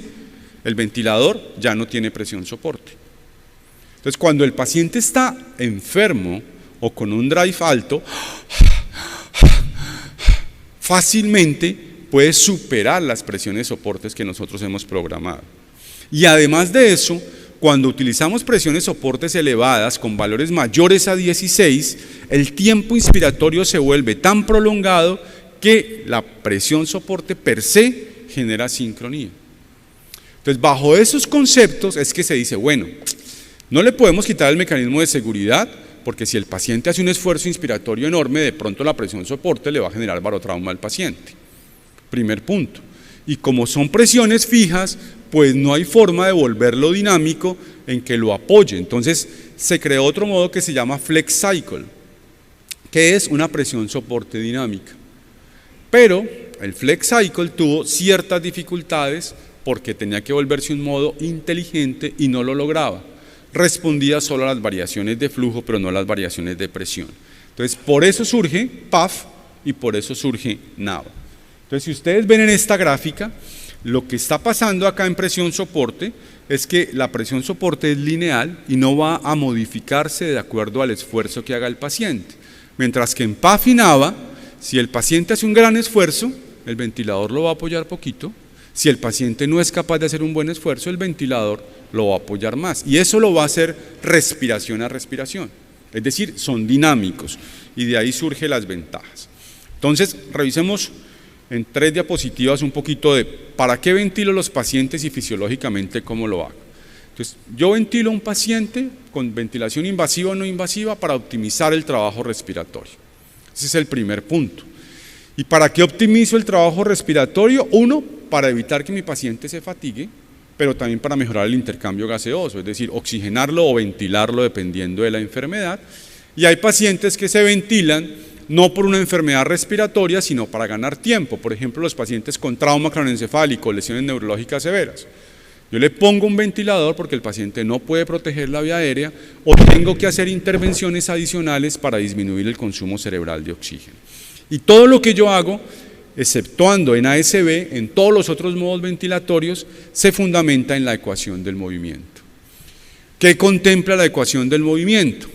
el ventilador ya no tiene presión soporte. Entonces, cuando el paciente está enfermo o con un drive alto, fácilmente puede superar las presiones soportes que nosotros hemos programado. Y además de eso, cuando utilizamos presiones soportes elevadas con valores mayores a 16, el tiempo inspiratorio se vuelve tan prolongado que la presión soporte per se genera sincronía. Entonces, bajo esos conceptos es que se dice, bueno, no le podemos quitar el mecanismo de seguridad, porque si el paciente hace un esfuerzo inspiratorio enorme, de pronto la presión soporte le va a generar barotrauma al paciente. Primer punto. Y como son presiones fijas, pues no hay forma de volverlo dinámico en que lo apoye. Entonces se creó otro modo que se llama Flex Cycle, que es una presión soporte dinámica. Pero el Flex Cycle tuvo ciertas dificultades porque tenía que volverse un modo inteligente y no lo lograba. Respondía solo a las variaciones de flujo, pero no a las variaciones de presión. Entonces, por eso surge PAF y por eso surge NAVA. Entonces, si ustedes ven en esta gráfica, lo que está pasando acá en presión soporte es que la presión soporte es lineal y no va a modificarse de acuerdo al esfuerzo que haga el paciente. Mientras que en PAF y NAVA, si el paciente hace un gran esfuerzo, el ventilador lo va a apoyar poquito. Si el paciente no es capaz de hacer un buen esfuerzo, el ventilador lo va a apoyar más. Y eso lo va a hacer respiración a respiración. Es decir, son dinámicos y de ahí surgen las ventajas. Entonces, revisemos en 3 diapositivas un poquito de para qué ventilo los pacientes y fisiológicamente cómo lo hago. Entonces, yo ventilo a un paciente con ventilación invasiva o no invasiva para optimizar el trabajo respiratorio. Ese es el primer punto. ¿Y para qué optimizo el trabajo respiratorio? Uno, para evitar que mi paciente se fatigue, pero también para mejorar el intercambio gaseoso, es decir, oxigenarlo o ventilarlo dependiendo de la enfermedad. Y hay pacientes que se ventilan no por una enfermedad respiratoria, sino para ganar tiempo. Por ejemplo, los pacientes con trauma craneoencefálico, lesiones neurológicas severas. Yo le pongo un ventilador porque el paciente no puede proteger la vía aérea o tengo que hacer intervenciones adicionales para disminuir el consumo cerebral de oxígeno. Y todo lo que yo hago, exceptuando en ASB, en todos los otros modos ventilatorios, se fundamenta en la ecuación del movimiento. ¿Qué contempla la ecuación del movimiento?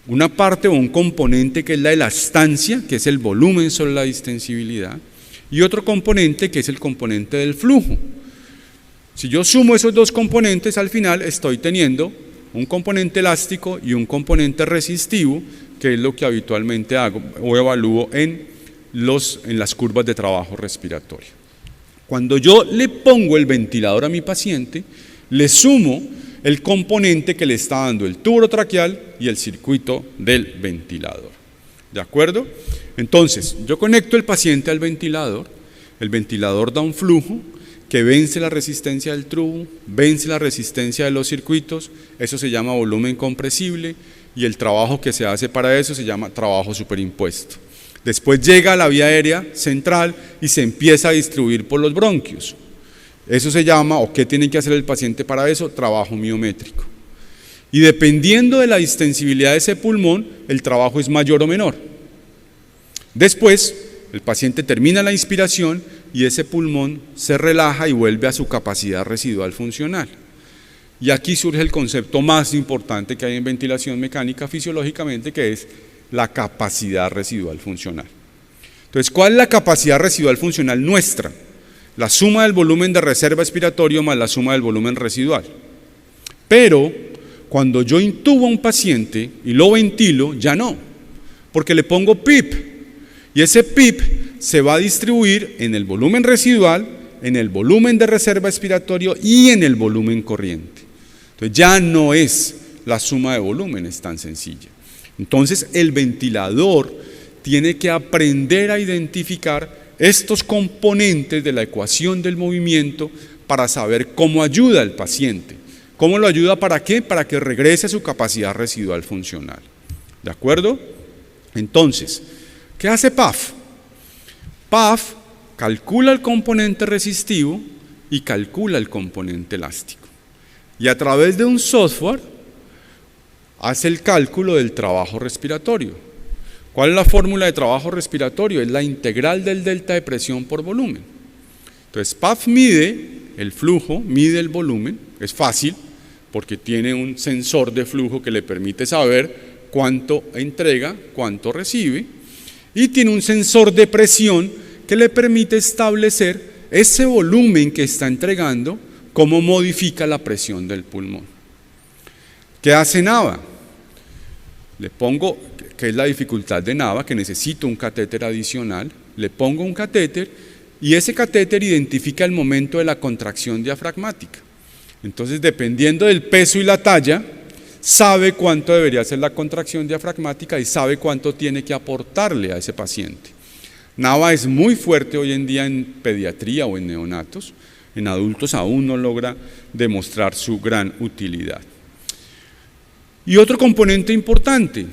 Una parte o un componente que es la elastancia, que es el volumen sobre la distensibilidad, y otro componente que es el componente del flujo. Si yo sumo esos dos componentes, al final estoy teniendo un componente elástico y un componente resistivo, que es lo que habitualmente hago o evalúo en las curvas de trabajo respiratorio. Cuando yo le pongo el ventilador a mi paciente, le sumo el componente que le está dando el tubo traqueal y el circuito del ventilador. ¿De acuerdo? Entonces, yo conecto el paciente al ventilador, el ventilador da un flujo que vence la resistencia del tubo, vence la resistencia de los circuitos, eso se llama volumen compresible y el trabajo que se hace para eso se llama trabajo superimpuesto. Después llega a la vía aérea central y se empieza a distribuir por los bronquios. Eso se llama, o qué tiene que hacer el paciente para eso, trabajo miométrico. Y dependiendo de la distensibilidad de ese pulmón, el trabajo es mayor o menor. Después, el paciente termina la inspiración y ese pulmón se relaja y vuelve a su capacidad residual funcional. Y aquí surge el concepto más importante que hay en ventilación mecánica fisiológicamente, que es la capacidad residual funcional. Entonces, ¿cuál es la capacidad residual funcional nuestra? La suma del volumen de reserva expiratorio más la suma del volumen residual. Pero, cuando yo intubo a un paciente y lo ventilo, ya no, porque le pongo PIP, y ese PIP se va a distribuir en el volumen residual, en el volumen de reserva expiratorio y en el volumen corriente. Entonces ya no es la suma de volúmenes tan sencilla. Entonces el ventilador tiene que aprender a identificar estos componentes de la ecuación del movimiento para saber cómo ayuda al paciente. ¿Cómo lo ayuda para qué? Para que regrese a su capacidad residual funcional. ¿De acuerdo? Entonces, ¿qué hace PAF? PAF calcula el componente resistivo y calcula el componente elástico. Y a través de un software hace el cálculo del trabajo respiratorio. ¿Cuál es la fórmula de trabajo respiratorio? Es la integral del delta de presión por volumen. Entonces PAF mide el flujo, mide el volumen, es fácil porque tiene un sensor de flujo que le permite saber cuánto entrega, cuánto recibe, y tiene un sensor de presión que le permite establecer ese volumen que está entregando, cómo modifica la presión del pulmón. ¿Qué hace NAVA? Le pongo, que es la dificultad de NAVA, que necesito un catéter adicional, le pongo un catéter y ese catéter identifica el momento de la contracción diafragmática. Entonces, dependiendo del peso y la talla, sabe cuánto debería ser la contracción diafragmática y sabe cuánto tiene que aportarle a ese paciente. NAVA es muy fuerte hoy en día en pediatría o en neonatos, en adultos aún no logra demostrar su gran utilidad. Y otro componente importante,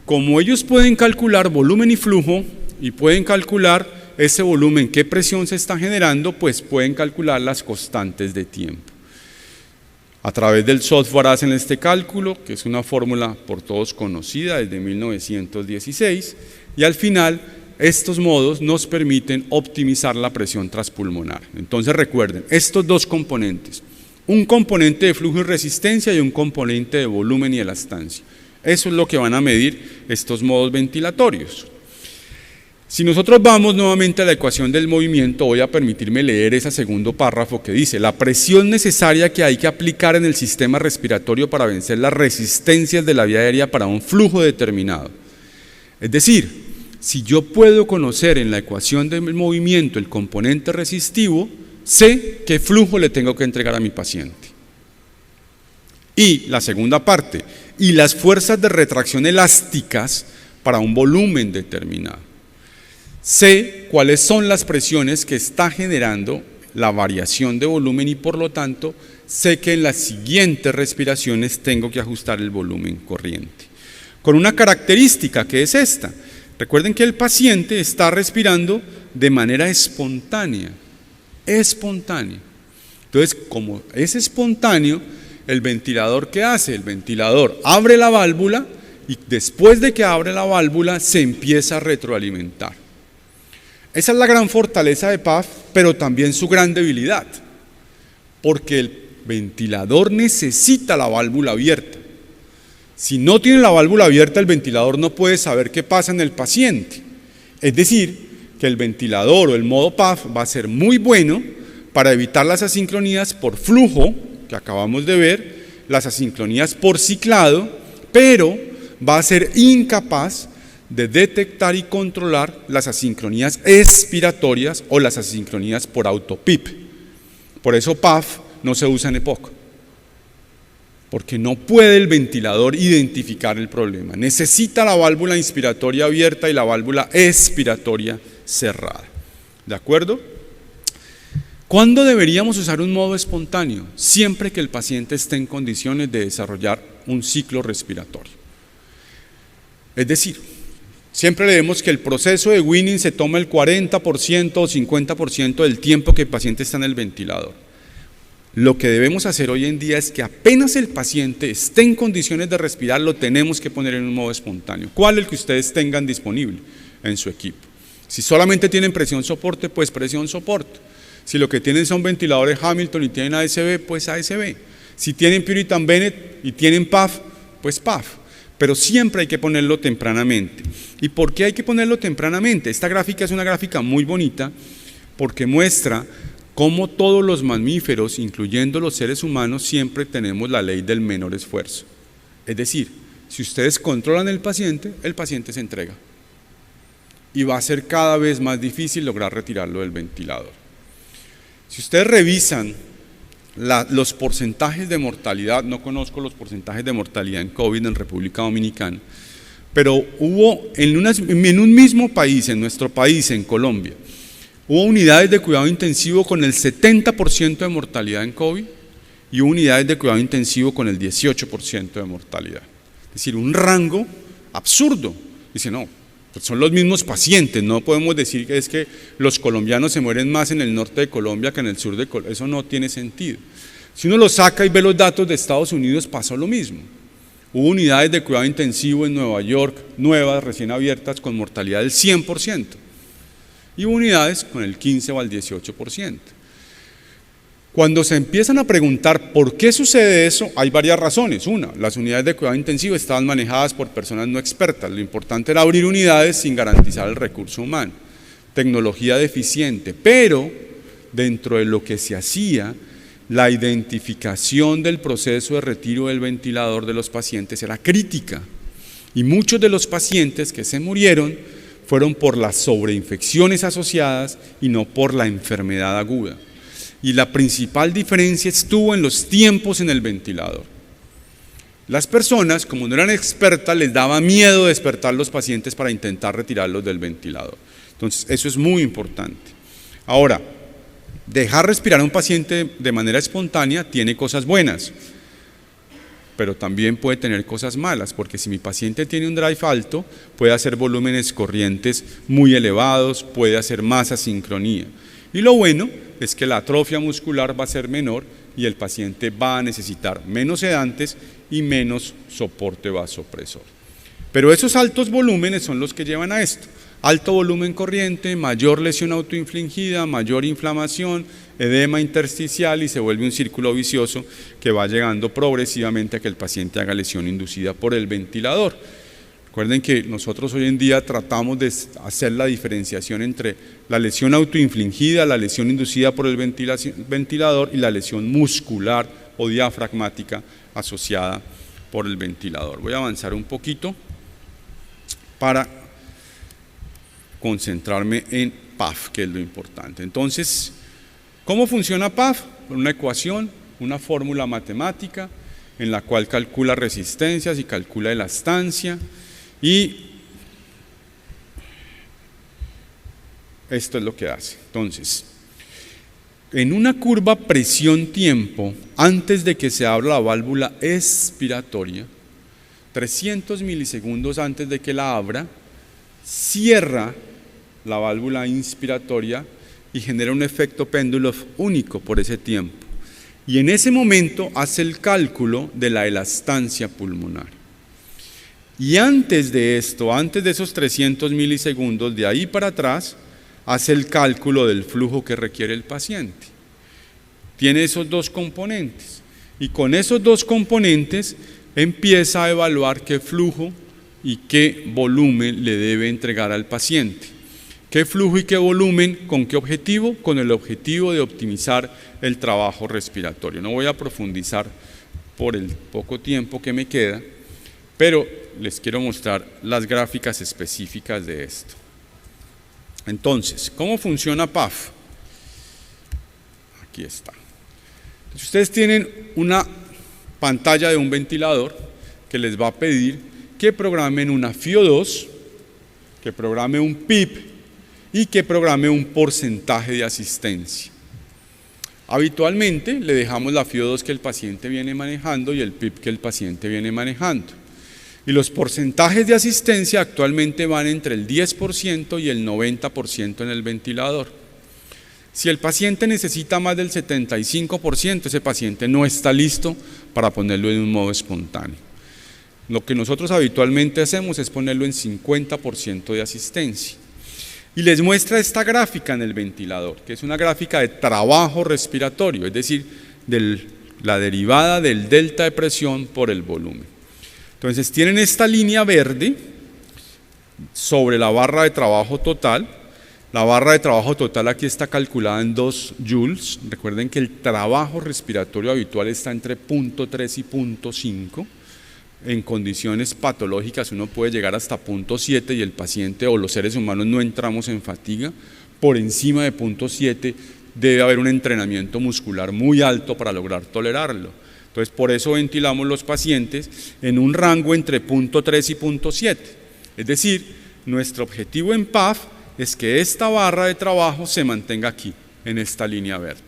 como ellos pueden calcular volumen y flujo y pueden calcular ese volumen, qué presión se está generando, pues pueden calcular las constantes de tiempo. A través del software hacen este cálculo, que es una fórmula por todos conocida desde 1916, y al final estos modos nos permiten optimizar la presión transpulmonar. Entonces recuerden, estos dos componentes, un componente de flujo y resistencia y un componente de volumen y elastancia. Eso es lo que van a medir estos modos ventilatorios. Si nosotros vamos nuevamente a la ecuación del movimiento, voy a permitirme leer ese segundo párrafo que dice: la presión necesaria que hay que aplicar en el sistema respiratorio para vencer las resistencias de la vía aérea para un flujo determinado. Es decir, si yo puedo conocer en la ecuación del movimiento el componente resistivo, sé qué flujo le tengo que entregar a mi paciente. Y la segunda parte, y las fuerzas de retracción elásticas para un volumen determinado. sé cuáles son las presiones que está generando la variación de volumen y por lo tanto sé que en las siguientes respiraciones tengo que ajustar el volumen corriente. Con una característica que es esta. Recuerden que el paciente está respirando de manera espontánea. Espontánea. Entonces, como es espontáneo, el ventilador, ¿qué hace? El ventilador abre la válvula y después de que abre la válvula se empieza a retroalimentar. Esa es la gran fortaleza de PAF, pero también su gran debilidad, porque el ventilador necesita la válvula abierta. Si no tiene la válvula abierta, el ventilador no puede saber qué pasa en el paciente. Es decir, que el ventilador o el modo PAF va a ser muy bueno para evitar las asincronías por flujo, que acabamos de ver, las asincronías por ciclado, pero va a ser incapaz de detectar y controlar las asincronías expiratorias o las asincronías por autopip. Por eso PAF no se usa en EPOC, porque no puede el ventilador identificar el problema. Necesita la válvula inspiratoria abierta y la válvula expiratoria cerrada. ¿De acuerdo? ¿Cuándo deberíamos usar un modo espontáneo? Siempre que el paciente esté en condiciones de desarrollar un ciclo respiratorio. Es decir, siempre leemos que el proceso de weaning se toma el 40% o 50% del tiempo que el paciente está en el ventilador. Lo que debemos hacer hoy en día es que apenas el paciente esté en condiciones de respirar, lo tenemos que poner en un modo espontáneo. ¿Cuál? El que ustedes tengan disponible en su equipo. Si solamente tienen presión soporte, pues presión soporte. Si lo que tienen son ventiladores Hamilton y tienen ASB, pues ASB. Si tienen Puritan Bennett y tienen PAF, pues PAF. Pero siempre hay que ponerlo tempranamente. ¿Y por qué hay que ponerlo tempranamente? Esta gráfica es una gráfica muy bonita porque muestra cómo todos los mamíferos, incluyendo los seres humanos, siempre tenemos la ley del menor esfuerzo. Es decir, si ustedes controlan el paciente se entrega. Y va a ser cada vez más difícil lograr retirarlo del ventilador. Si ustedes revisan los porcentajes de mortalidad, no conozco los porcentajes de mortalidad en COVID en República Dominicana, pero hubo en un mismo país, en nuestro país, en Colombia, hubo unidades de cuidado intensivo con el 70% de mortalidad en COVID y hubo unidades de cuidado intensivo con el 18% de mortalidad. Es decir, un rango absurdo. Dice, no, pues son los mismos pacientes, no podemos decir que es que los colombianos se mueren más en el norte de Colombia que en el sur de Colombia, eso no tiene sentido. Si uno lo saca y ve los datos de Estados Unidos, pasó lo mismo. Hubo unidades de cuidado intensivo en Nueva York, nuevas, recién abiertas, con mortalidad del 100%. Y unidades con el 15 o al 18%. Cuando se empiezan a preguntar por qué sucede eso, hay varias razones. Una, las unidades de cuidado intensivo estaban manejadas por personas no expertas. Lo importante era abrir unidades sin garantizar el recurso humano. Tecnología deficiente, pero dentro de lo que se hacía, la identificación del proceso de retiro del ventilador de los pacientes era crítica. Y muchos de los pacientes que se murieron fueron por las sobreinfecciones asociadas y no por la enfermedad aguda. Y la principal diferencia estuvo en los tiempos en el ventilador. Las personas, como no eran expertas, les daba miedo despertar los pacientes para intentar retirarlos del ventilador. Entonces, eso es muy importante. Ahora, dejar respirar a un paciente de manera espontánea tiene cosas buenas, pero también puede tener cosas malas, porque si mi paciente tiene un drive alto, puede hacer volúmenes corrientes muy elevados, puede hacer más asincronía. Y lo bueno es que la atrofia muscular va a ser menor y el paciente va a necesitar menos sedantes y menos soporte vasopresor. Pero esos altos volúmenes son los que llevan a esto. Alto volumen corriente, mayor lesión autoinfligida, mayor inflamación, edema intersticial y se vuelve un círculo vicioso que va llegando progresivamente a que el paciente haga lesión inducida por el ventilador. Recuerden que nosotros hoy en día tratamos de hacer la diferenciación entre la lesión autoinfligida, la lesión inducida por el ventilador y la lesión muscular o diafragmática asociada por el ventilador. Voy a avanzar un poquito para concentrarme en PAF, que es lo importante. Entonces, ¿cómo funciona PAF? Con una ecuación, una fórmula matemática en la cual calcula resistencias y calcula elastancia. Y esto es lo que hace. Entonces, en una curva presión-tiempo, antes de que se abra la válvula expiratoria, 300 milisegundos antes de que la abra, cierra la válvula inspiratoria y genera un efecto péndulo único por ese tiempo. Y en ese momento hace el cálculo de la elastancia pulmonar. Y antes de esto, antes de esos 300 milisegundos, de ahí para atrás, hace el cálculo del flujo que requiere el paciente. Tiene esos dos componentes. Y con esos dos componentes empieza a evaluar qué flujo y qué volumen le debe entregar al paciente. ¿Qué flujo y qué volumen? ¿Con qué objetivo? Con el objetivo de optimizar el trabajo respiratorio. No voy a profundizar por el poco tiempo que me queda, pero les quiero mostrar las gráficas específicas de esto. Entonces, ¿cómo funciona PAF? Aquí está. Entonces, ustedes tienen una pantalla de un ventilador que les va a pedir que programen una FiO2, que programe un PIP y que programe un porcentaje de asistencia. Habitualmente le dejamos la FiO2 que el paciente viene manejando y el PIP que el paciente viene manejando. Y los porcentajes de asistencia actualmente van entre el 10% y el 90% en el ventilador. Si el paciente necesita más del 75%, ese paciente no está listo para ponerlo en un modo espontáneo. Lo que nosotros habitualmente hacemos es ponerlo en 50% de asistencia. Y les muestra esta gráfica en el ventilador, que es una gráfica de trabajo respiratorio, es decir, la derivada del delta de presión por el volumen. Entonces tienen esta línea verde sobre la barra de trabajo total. La barra de trabajo total aquí está calculada en 2 joules. Recuerden que el trabajo respiratorio habitual está entre 0.3 y 0.5. En condiciones patológicas uno puede llegar hasta 0.7 y el paciente o los seres humanos no entramos en fatiga. Por encima de 0.7 debe haber un entrenamiento muscular muy alto para lograr tolerarlo. Entonces por eso ventilamos los pacientes en un rango entre 0.3 y 0.7. Es decir, nuestro objetivo en PAF es que esta barra de trabajo se mantenga aquí, en esta línea verde.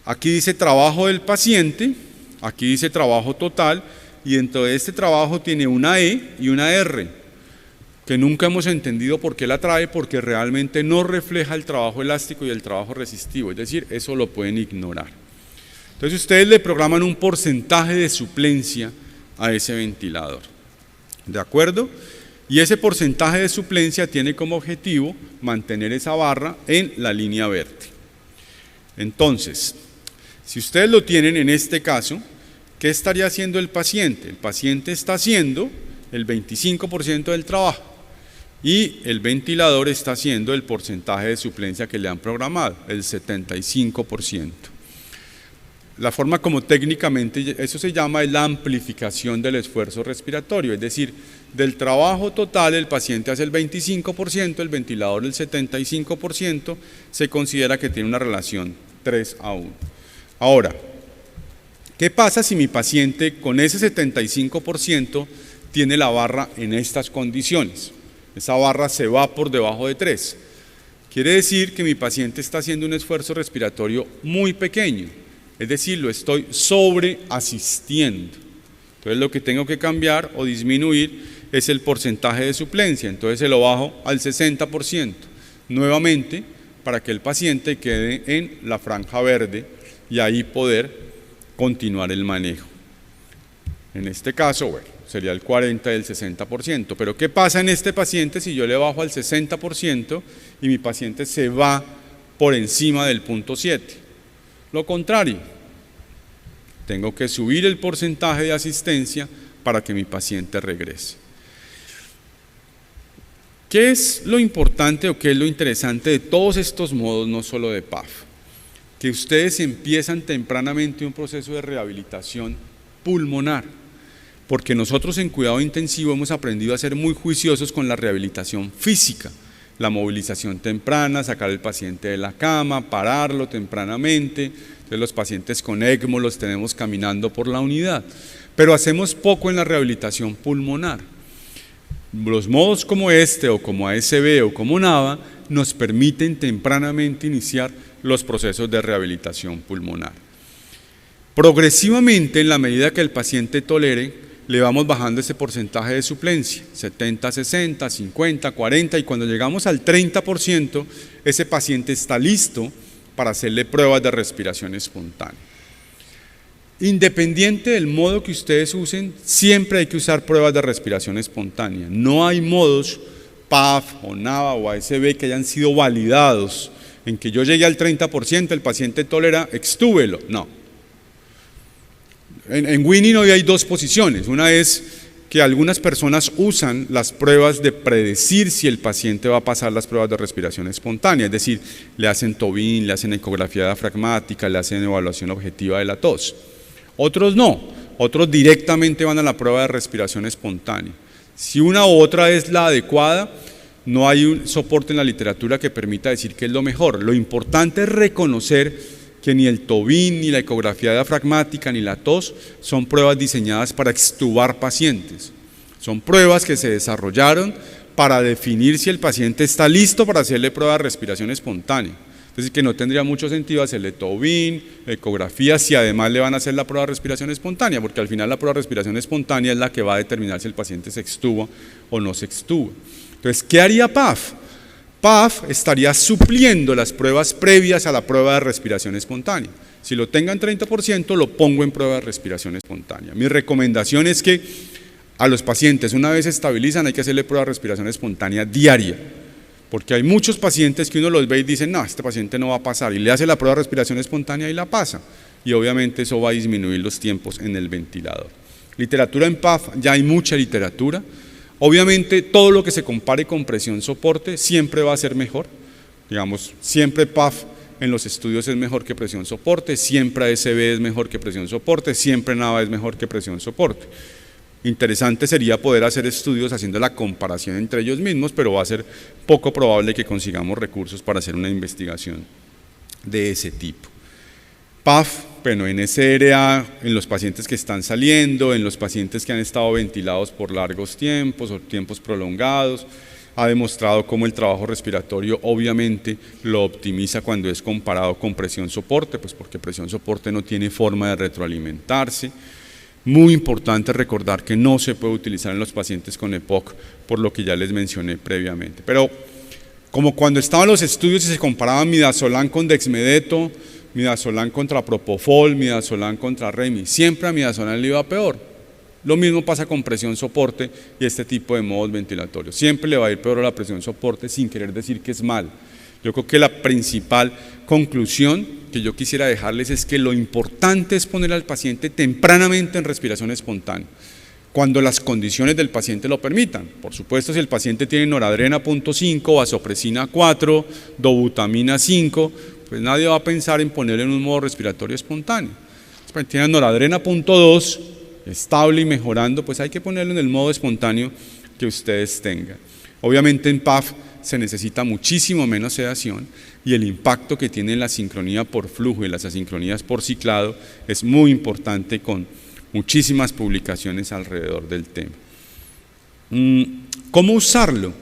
Aquí dice trabajo del paciente, aquí dice trabajo total, y dentro de este trabajo tiene una E y una R, que nunca hemos entendido por qué la trae, porque realmente no refleja el trabajo elástico y el trabajo resistivo, es decir, eso lo pueden ignorar. Entonces ustedes le programan un porcentaje de suplencia a ese ventilador, ¿de acuerdo? Y ese porcentaje de suplencia tiene como objetivo mantener esa barra en la línea verde. Entonces, si ustedes lo tienen en este caso, ¿qué estaría haciendo el paciente? El paciente está haciendo el 25% del trabajo y el ventilador está haciendo el porcentaje de suplencia que le han programado, el 75%. La forma como técnicamente eso se llama es la amplificación del esfuerzo respiratorio, es decir, del trabajo total el paciente hace el 25%, el ventilador el 75%, se considera que tiene una relación 3:1. Ahora, ¿qué pasa si mi paciente con ese 75% tiene la barra en estas condiciones? Esa barra se va por debajo de 3. Quiere decir que mi paciente está haciendo un esfuerzo respiratorio muy pequeño, es decir, lo estoy sobreasistiendo. Entonces lo que tengo que cambiar o disminuir es el porcentaje de suplencia, entonces se lo bajo al 60%, nuevamente para que el paciente quede en la franja verde y ahí poder continuar el manejo. En este caso, bueno, sería el 40 y el 60%, pero ¿qué pasa en este paciente si yo le bajo al 60% y mi paciente se va por encima del 0.7? Lo contrario, tengo que subir el porcentaje de asistencia para que mi paciente regrese. ¿Qué es lo importante o qué es lo interesante de todos estos modos, no solo de PAF? Que ustedes empiezan tempranamente un proceso de rehabilitación pulmonar, porque nosotros en cuidado intensivo hemos aprendido a ser muy juiciosos con la rehabilitación física, la movilización temprana, sacar al paciente de la cama, pararlo tempranamente. Entonces los pacientes con ECMO los tenemos caminando por la unidad, pero hacemos poco en la rehabilitación pulmonar. Los modos como este o como ASB o como NAVA nos permiten tempranamente iniciar los procesos de rehabilitación pulmonar. Progresivamente, en la medida que el paciente tolere, le vamos bajando ese porcentaje de suplencia, 70, 60, 50, 40, y cuando llegamos al 30%, ese paciente está listo para hacerle pruebas de respiración espontánea. Independiente del modo que ustedes usen, siempre hay que usar pruebas de respiración espontánea. No hay modos PAF o NAVA o ASB que hayan sido validados en que yo llegué al 30%, el paciente tolera, extúbelo. No. En Winning hoy hay dos posiciones. Una es que algunas personas usan las pruebas de predecir si el paciente va a pasar las pruebas de respiración espontánea, es decir, le hacen TOBIN, le hacen ecografía diafragmática, le hacen evaluación objetiva de la tos. Otros no, otros directamente van a la prueba de respiración espontánea. Si una u otra es la adecuada, no hay un soporte en la literatura que permita decir que es lo mejor. Lo importante es reconocer que ni el TOBIN, ni la ecografía diafragmática, ni la tos son pruebas diseñadas para extubar pacientes. Son pruebas que se desarrollaron para definir si el paciente está listo para hacerle prueba de respiración espontánea. Entonces, que no tendría mucho sentido hacerle TOBIN, ecografía, si además le van a hacer la prueba de respiración espontánea, porque al final la prueba de respiración espontánea es la que va a determinar si el paciente se extuba o no se extuba. Entonces, ¿qué haría PAF? PAF estaría supliendo las pruebas previas a la prueba de respiración espontánea. Si lo tengan 30%, lo pongo en prueba de respiración espontánea. Mi recomendación es que a los pacientes, una vez se estabilizan, hay que hacerle prueba de respiración espontánea diaria, porque hay muchos pacientes que uno los ve y dicen, no, este paciente no va a pasar, y le hace la prueba de respiración espontánea y la pasa, y obviamente eso va a disminuir los tiempos en el ventilador. Literatura en PAF, ya hay mucha literatura. Obviamente todo lo que se compare con presión soporte siempre va a ser mejor, digamos, siempre PAF en los estudios es mejor que presión soporte, siempre ASB es mejor que presión soporte, siempre NAVA es mejor que presión soporte. Interesante sería poder hacer estudios haciendo la comparación entre ellos mismos, pero va a ser poco probable que consigamos recursos para hacer una investigación de ese tipo. PAF, bueno, en SRA, en los pacientes que están saliendo, en los pacientes que han estado ventilados por largos tiempos o tiempos prolongados, ha demostrado cómo el trabajo respiratorio obviamente lo optimiza cuando es comparado con presión soporte, pues porque presión soporte no tiene forma de retroalimentarse. Muy importante recordar que no se puede utilizar en los pacientes con EPOC, por lo que ya les mencioné previamente. Pero como cuando estaban los estudios y se comparaban midazolam con dexmedeto, midazolam contra propofol, midazolam contra remi, siempre a midazolam le iba peor. Lo mismo pasa con presión soporte y este tipo de modos ventilatorios. Siempre le va a ir peor a la presión soporte sin querer decir que es mal. Yo creo que la principal conclusión que yo quisiera dejarles es que lo importante es poner al paciente tempranamente en respiración espontánea, cuando las condiciones del paciente lo permitan. Por supuesto, si el paciente tiene noradrena 0.5, vasopresina 4, dobutamina 5, pues nadie va a pensar en ponerle en un modo respiratorio espontáneo. Si tiene noradrena 0.2, estable y mejorando, pues hay que ponerlo en el modo espontáneo que ustedes tengan. Obviamente en PAF se necesita muchísimo menos sedación y el impacto que tiene la sincronía por flujo y las asincronías por ciclado es muy importante, con muchísimas publicaciones alrededor del tema. ¿Cómo usarlo?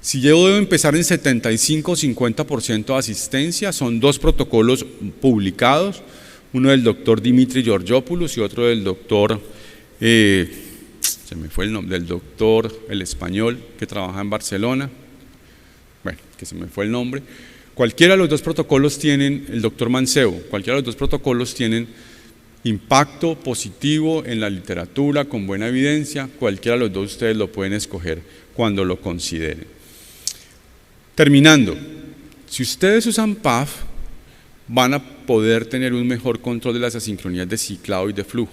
Si yo debo empezar en 75 o 50% de asistencia, son dos protocolos publicados, uno del doctor Dimitri Georgopoulos y otro del doctor, se me fue el nombre, del doctor, el español, que trabaja en Barcelona, bueno, que se me fue el nombre. Cualquiera de los dos protocolos tienen, el doctor Mancebo, cualquiera de los dos protocolos tienen impacto positivo en la literatura, con buena evidencia. Cualquiera de los dos ustedes lo pueden escoger cuando lo consideren. Terminando, si ustedes usan PAF, van a poder tener un mejor control de las asincronías de ciclado y de flujo,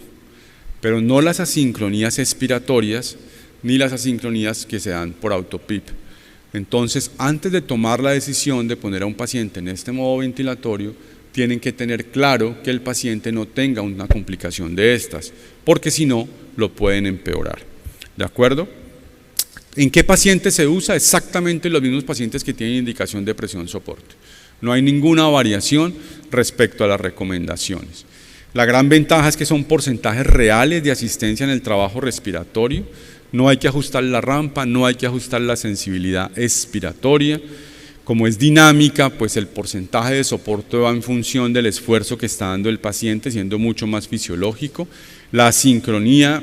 pero no las asincronías expiratorias ni las asincronías que se dan por autopip. Entonces, antes de tomar la decisión de poner a un paciente en este modo ventilatorio, tienen que tener claro que el paciente no tenga una complicación de estas, porque si no, lo pueden empeorar. ¿De acuerdo? ¿En qué pacientes se usa? Exactamente los mismos pacientes que tienen indicación de presión soporte. No hay ninguna variación respecto a las recomendaciones. La gran ventaja es que son porcentajes reales de asistencia en el trabajo respiratorio. No hay que ajustar la rampa, no hay que ajustar la sensibilidad expiratoria. Como es dinámica, pues el porcentaje de soporte va en función del esfuerzo que está dando el paciente, siendo mucho más fisiológico. La sincronía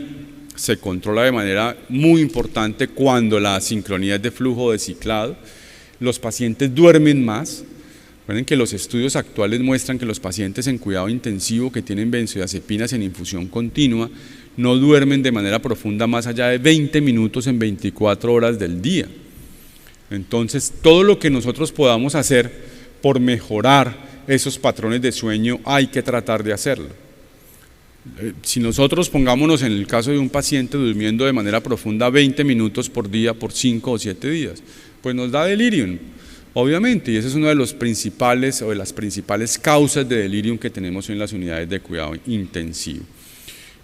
se controla de manera muy importante cuando la sincronía es de flujo de ciclado. Los pacientes duermen más. Recuerden que los estudios actuales muestran que los pacientes en cuidado intensivo que tienen benzodiazepinas en infusión continua no duermen de manera profunda más allá de 20 minutos en 24 horas del día. Entonces, todo lo que nosotros podamos hacer por mejorar esos patrones de sueño hay que tratar de hacerlo. Si nosotros pongámonos en el caso de un paciente durmiendo de manera profunda 20 minutos por día por 5 o 7 días, pues nos da delirium, obviamente, y ese es uno de los principales o de las principales causas de delirium que tenemos en las unidades de cuidado intensivo.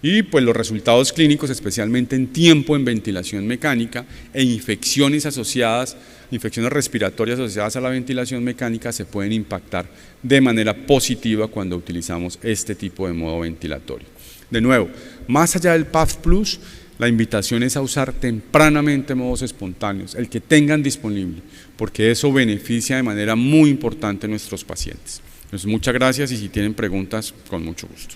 Y pues los resultados clínicos, especialmente en tiempo en ventilación mecánica e infecciones asociadas, infecciones respiratorias asociadas a la ventilación mecánica, se pueden impactar de manera positiva cuando utilizamos este tipo de modo ventilatorio. De nuevo, más allá del PAF Plus, la invitación es a usar tempranamente modos espontáneos, el que tengan disponible, porque eso beneficia de manera muy importante a nuestros pacientes. Entonces, muchas gracias y si tienen preguntas, con mucho gusto.